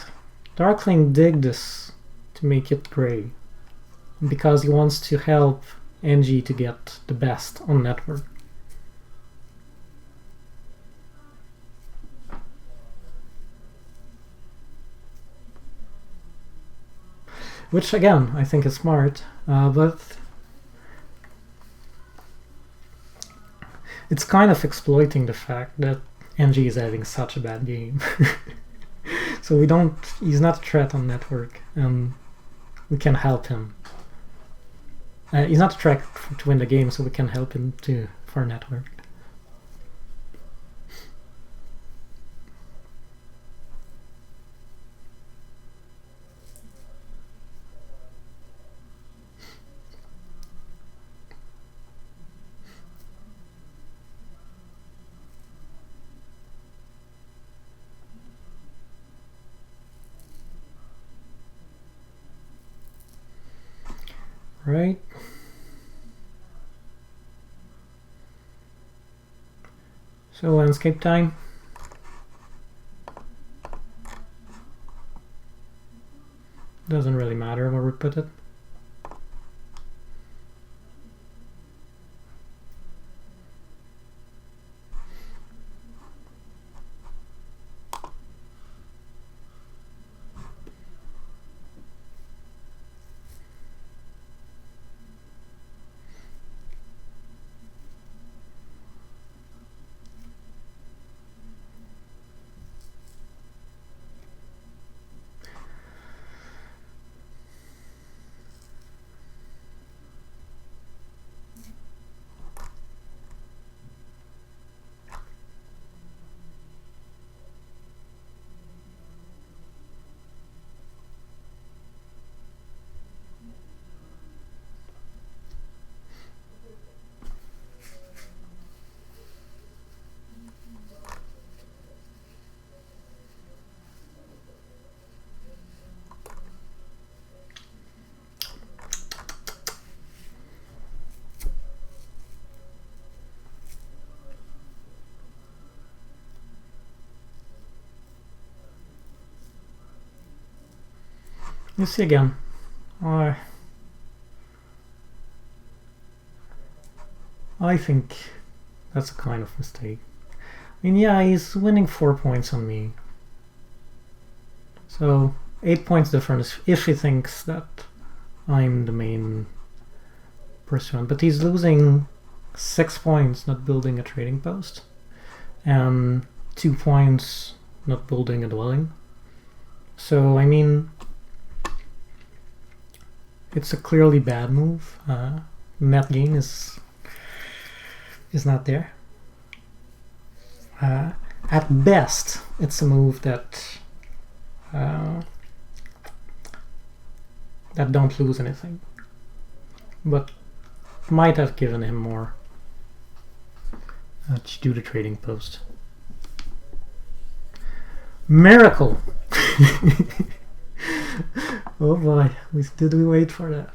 Darkling dig this to make it gray, because he wants to help NG to get the best on network. Which again, I think is smart, but it's kind of exploiting the fact that NG is having such a bad game. So he's not a threat on network, and we can help him. He's not a threat to win the game, so we can help him for network. Right. So landscape time. Doesn't really matter where we put it. You see again. I think that's a kind of mistake. I mean, yeah, he's winning 4 points on me. So 8 points difference if he thinks that I'm the main pursuant. But he's losing 6 points not building a trading post, and 2 points not building a dwelling. So I mean, it's a clearly bad move. Net gain is not there. At best, it's a move that that don't lose anything. but might have given him more to do the trading post. Miracle! Oh boy, did we wait for that?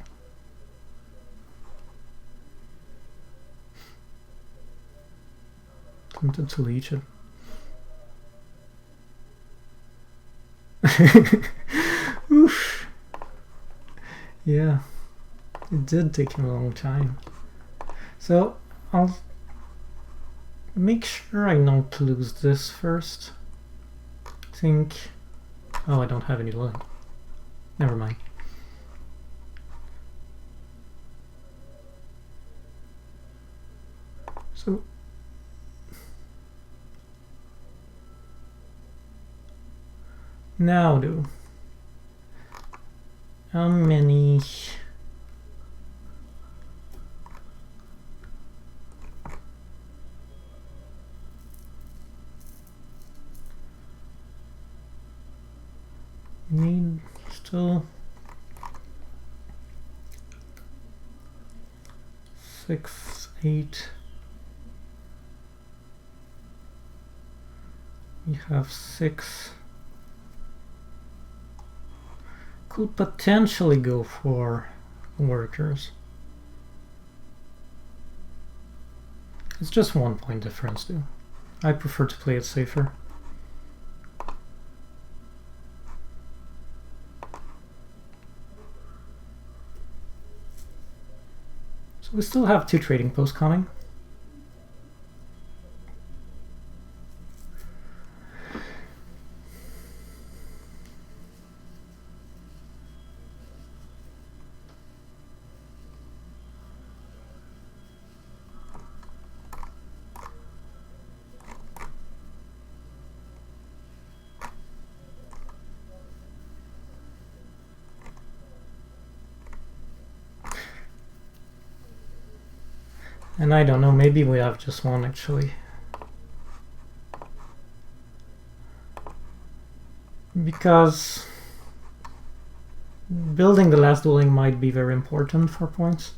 Tempted to leech it. Oof. Yeah, it did take him a long time. So I'll make sure I don't lose this first. Think. Oh, I don't have any luck. Never mind. So now how many need still 6, 8. We have 6. Could potentially go for workers. It's just 1 point difference, though. I prefer to play it safer. So we still have 2 trading posts coming. And I don't know, maybe we have just one actually. Because building the last dwelling might be very important for points.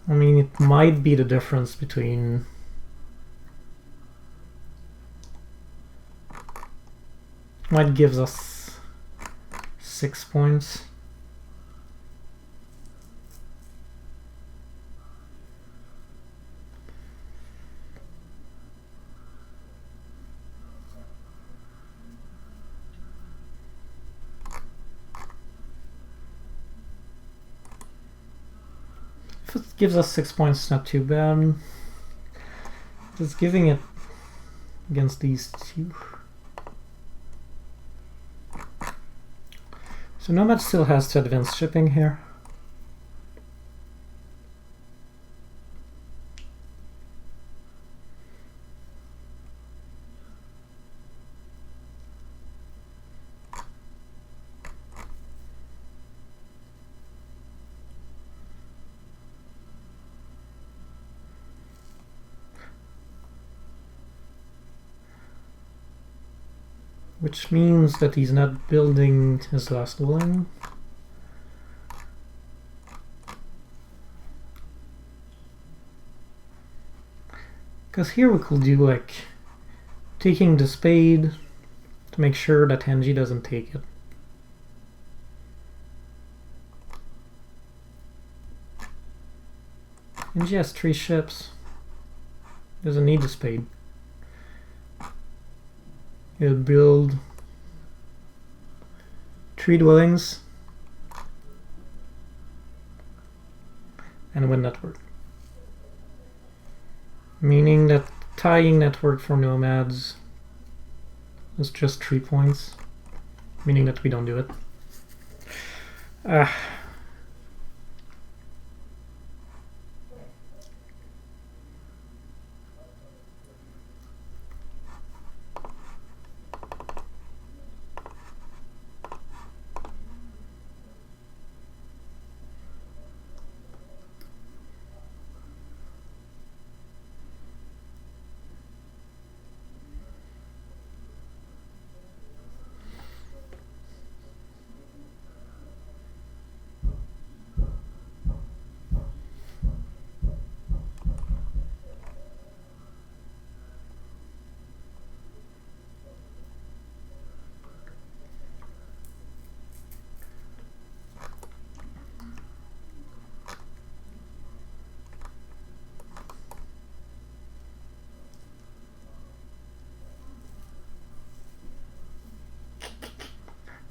I mean, it might be the difference between might gives us 6 points. If it gives us 6 points, it's not too bad. Just giving it against these two. So Nomad still has to advance shipping here. Which means that he's not building his last dwelling. Because here we could do like taking the spade to make sure that Henji doesn't take it. Henji has 3 ships. Doesn't need the spade. He'll build 3 dwellings and win network. Meaning that tying network for nomads is just 3 points. Meaning that we don't do it.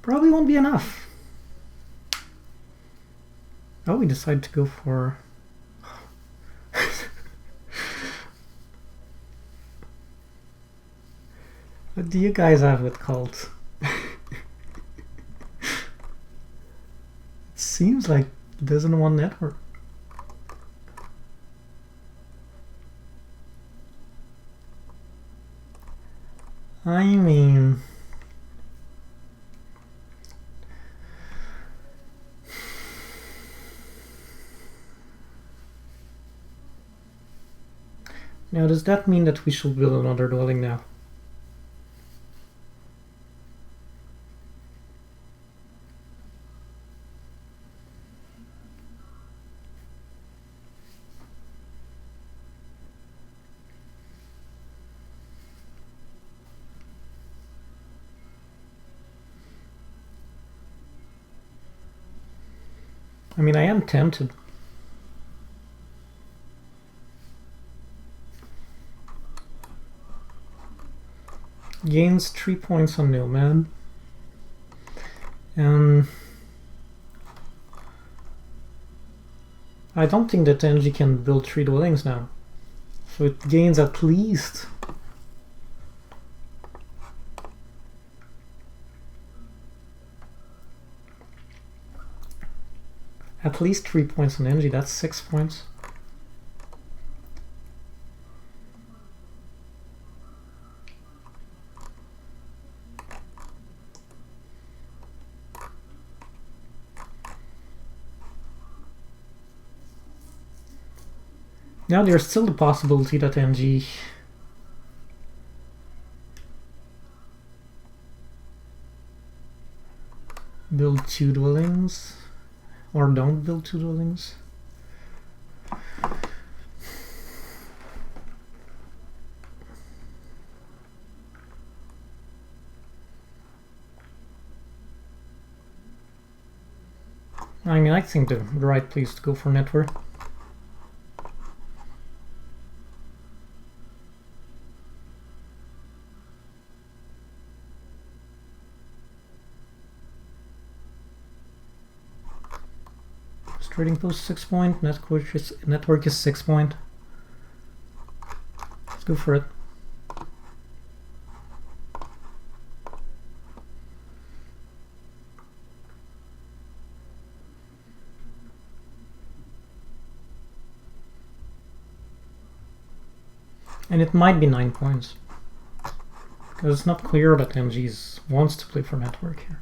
Probably won't be enough. Oh, we decided to go for... What do you guys have with cult? It seems like it doesn't want network. I mean... Now, does that mean that we should build another dwelling now? I mean, I am tempted. Gains 3 points on Nomad. I don't think that NG can build 3 dwellings now. So it gains at least... At least 3 points on NG, that's 6 points. Now there's still the possibility that NG build 2 dwellings, or don't build 2 dwellings. I mean, I think the right place to go for network. Trading post 6 point, network is 6 point. Let's go for it. And it might be 9 points. Because it's not clear that MG wants to play for network here.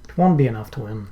It won't be enough to win.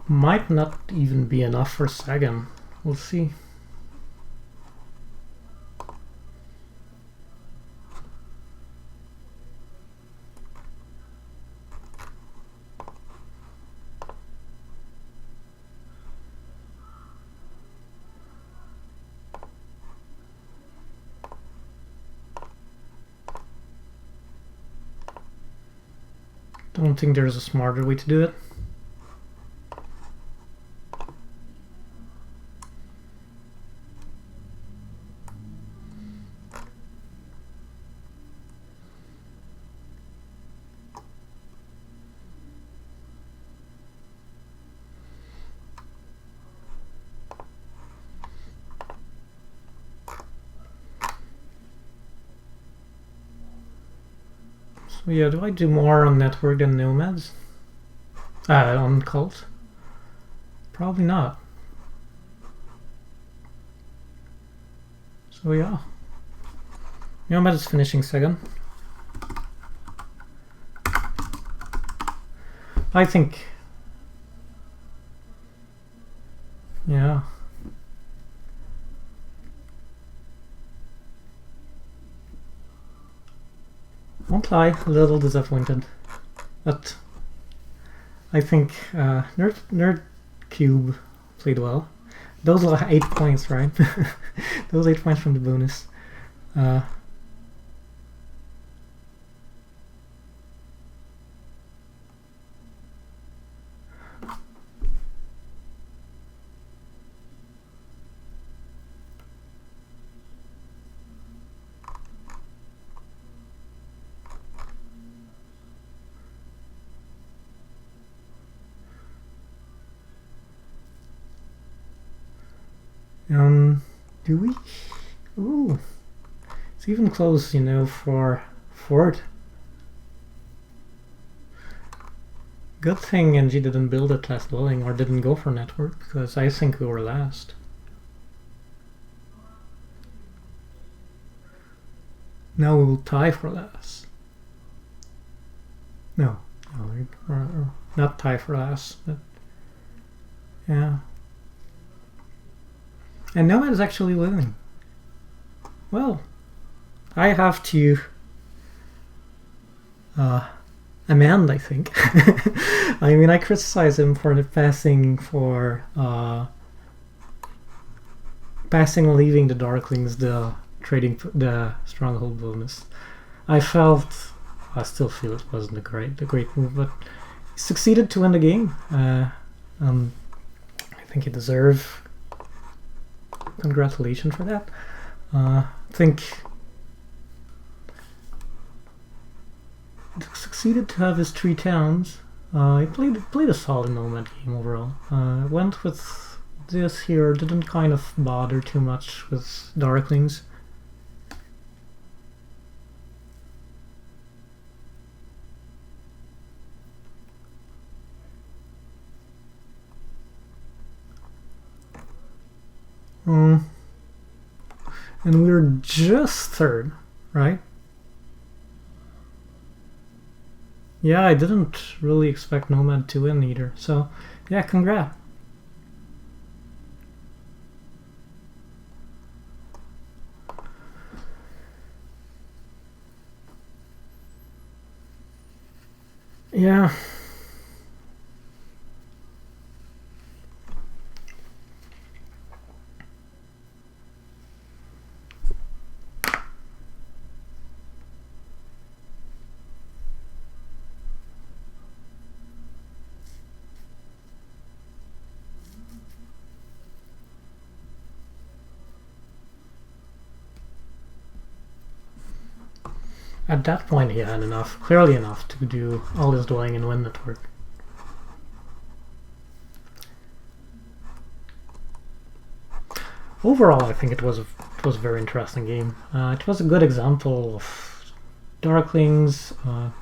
Might not even be enough for Sagan. We'll see. don't think there's a smarter way to do it. So yeah, do I do more on network than nomads? On cult? Probably not. So yeah. Nomad is finishing second. I think... yeah. Won't lie, a little disappointed, but I think Nerd Cube played well. Those are 8 points, right? Those 8 points from the bonus. Do we? Ooh, it's even close, you know, for fourth. Good thing NG didn't build a class dwelling or didn't go for network, because I think we were last. Now we will tie for last. No, not tie for last, but yeah. And Nomad is actually winning. Well, I have to amend, I think. I mean, I criticize him for the passing leaving the Darklings the stronghold bonus. I still feel it wasn't a great move, but he succeeded to win the game. I think he deserves congratulations for that. I think he succeeded to have his 3 towns. He played a solid Nomad game overall. Went with this here, didn't kind of bother too much with Darklings. And we're just third, right? Yeah, I didn't really expect Nomad to win either. So, yeah, congrats. Yeah. At that point he had clearly enough to do all his dwelling and win network. Overall, I think it was a very interesting game. It was a good example of Darklings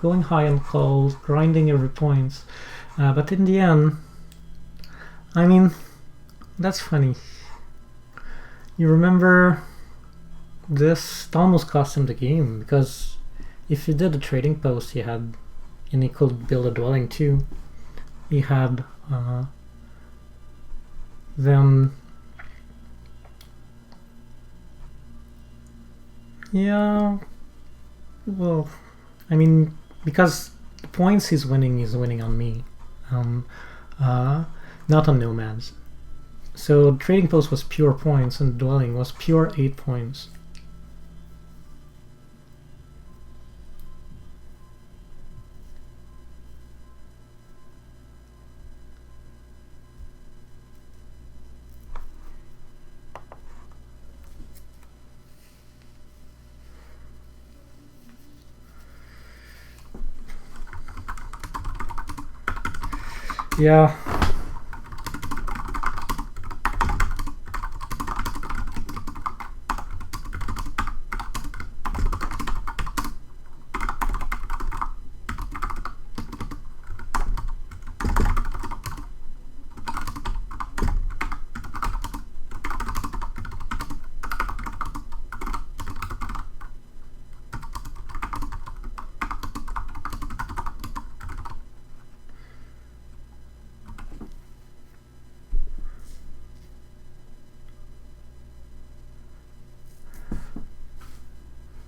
going high on calls, grinding every point. But in the end, I mean, that's funny. You remember this almost cost him the game, because if you did a trading post and he could build a dwelling too, he had then, yeah, well, I mean, because the points he's winning on me, not on Nomads. So trading post was pure points and dwelling was pure 8 points. Yeah.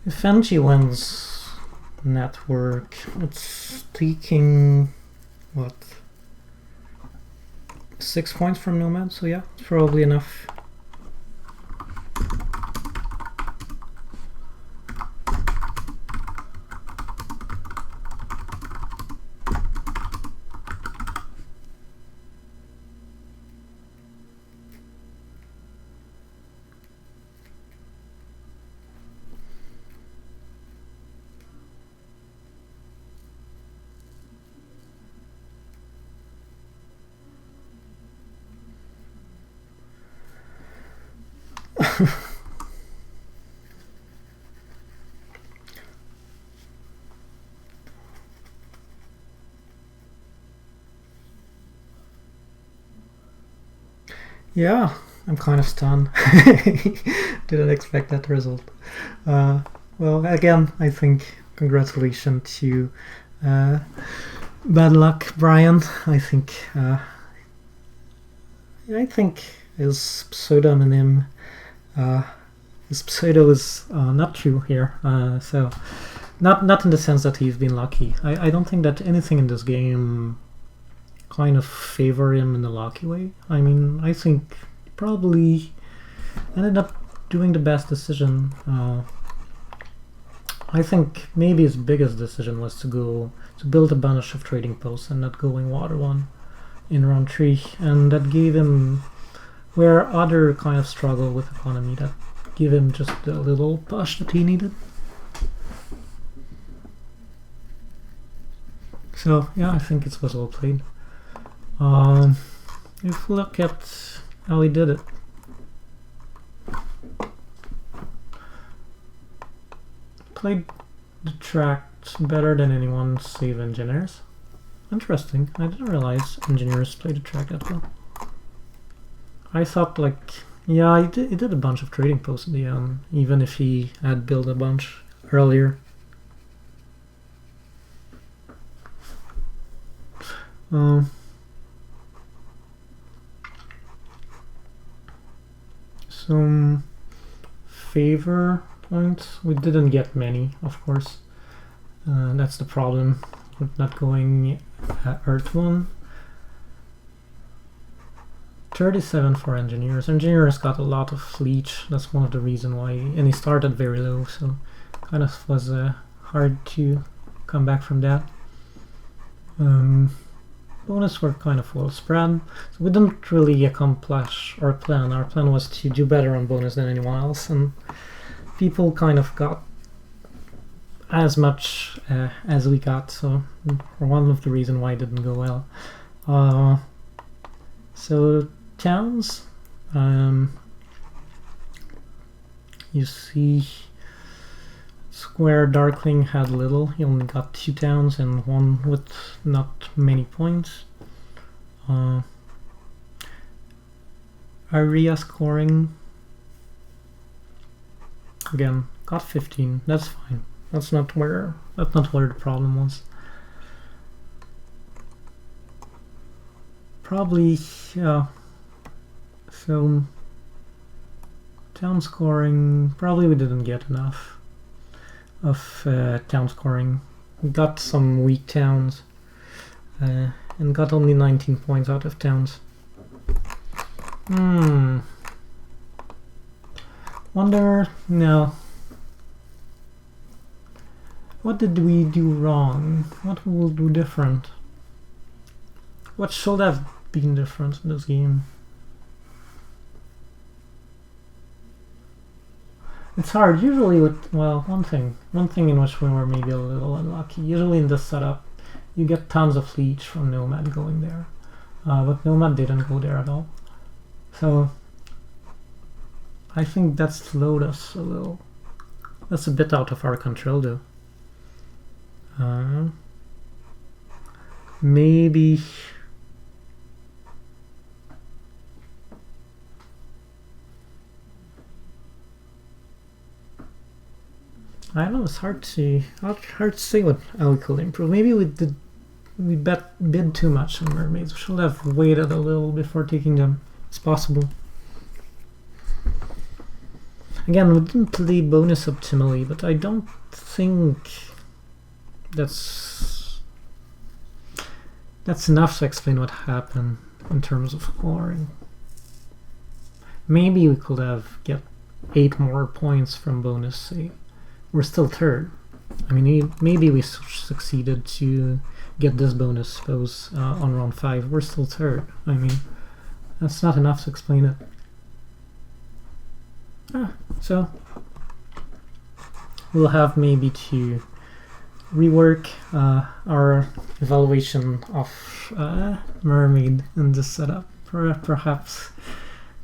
If NG wins network, it's taking what? 6 points from Nomad, so yeah, it's probably enough. Yeah, I'm kind of stunned. Didn't expect that result. Well, again, I think congratulations to bad luck, Brian. I think his pseudonym, his pseudo is not true here. So not in the sense that he's been lucky. I don't think that anything in this game kind of favor him in a lucky way. I mean, I think he probably ended up doing the best decision. I think maybe his biggest decision was to build a bunch of trading posts and not going water 1 in round 3, and that gave him, where other kind of struggle with economy, that gave him just a little push that he needed. So yeah, I think it was well played. If we look at how he did it, played the tracks better than anyone save engineers. Interesting, I didn't realize engineers played the track that well. I thought, like, yeah, he did a bunch of trading posts in the end, even if he had built a bunch earlier. Some favor points. We didn't get many, of course. That's the problem with not going Earth 1. 37 for engineers. Engineers got a lot of leech. That's one of the reasons why, and he started very low, so kind of was hard to come back from that. Bonus were kind of well spread, so we didn't really accomplish our plan. Our plan was to do better on bonus than anyone else, and people kind of got as much as we got, so one of the reasons why it didn't go well. So towns, you see Square Darkling had little. He only got 2 towns and one with not many points. Area scoring, again, got 15. That's fine. That's not where the problem was. Probably, yeah. So town scoring, probably we didn't get enough of town scoring. We got some weak towns and got only 19 points out of towns. Wonder, no. What did we do wrong? What will do different? What should have been different in this game? It's hard. Usually with, well, one thing in which we were maybe a little unlucky. Usually in this setup, you get tons of leech from Nomad going there. but Nomad didn't go there at all. So I think that slowed us a little. That's a bit out of our control though. Maybe I don't know, it's hard to say what how we could improve. Maybe we bid too much on Mermaids. We should have waited a little before taking them. It's possible. Again, we didn't play bonus optimally, but I don't think that's enough to explain what happened in terms of scoring. Maybe we could have get 8 more points from bonus, say. We're still third. I mean, maybe we succeeded to get this bonus, suppose, on round 5. We're still third. I mean, that's not enough to explain it. So we'll have maybe to rework our evaluation of Mermaid in this setup. Perhaps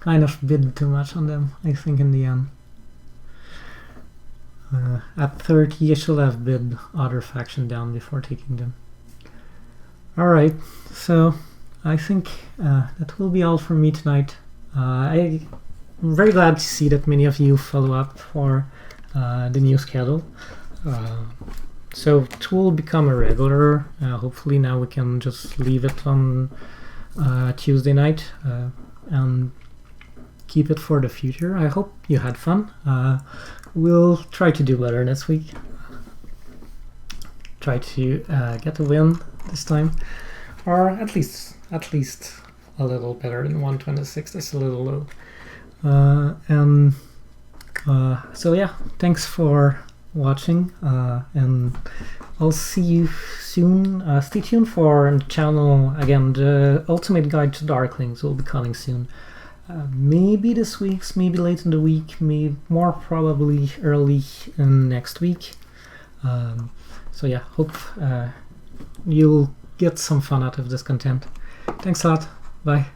kind of bid too much on them, I think, in the end. At 30, I should have bid other faction down before taking them. Alright, so I think that will be all from me tonight. I'm very glad to see that many of you follow up for the new schedule. So it will become a regular. Hopefully now we can just leave it on Tuesday night and keep it for the future. I hope you had fun. We'll try to do better next week. Try to get a win this time, or at least a little better than 126. That's a little low. So yeah, thanks for watching, and I'll see you soon. Stay tuned for the channel again. The Ultimate Guide to Darklings will be coming soon. Maybe this week, maybe late in the week, maybe more probably early in next week. So yeah, hope you'll get some fun out of this content. Thanks a lot. Bye.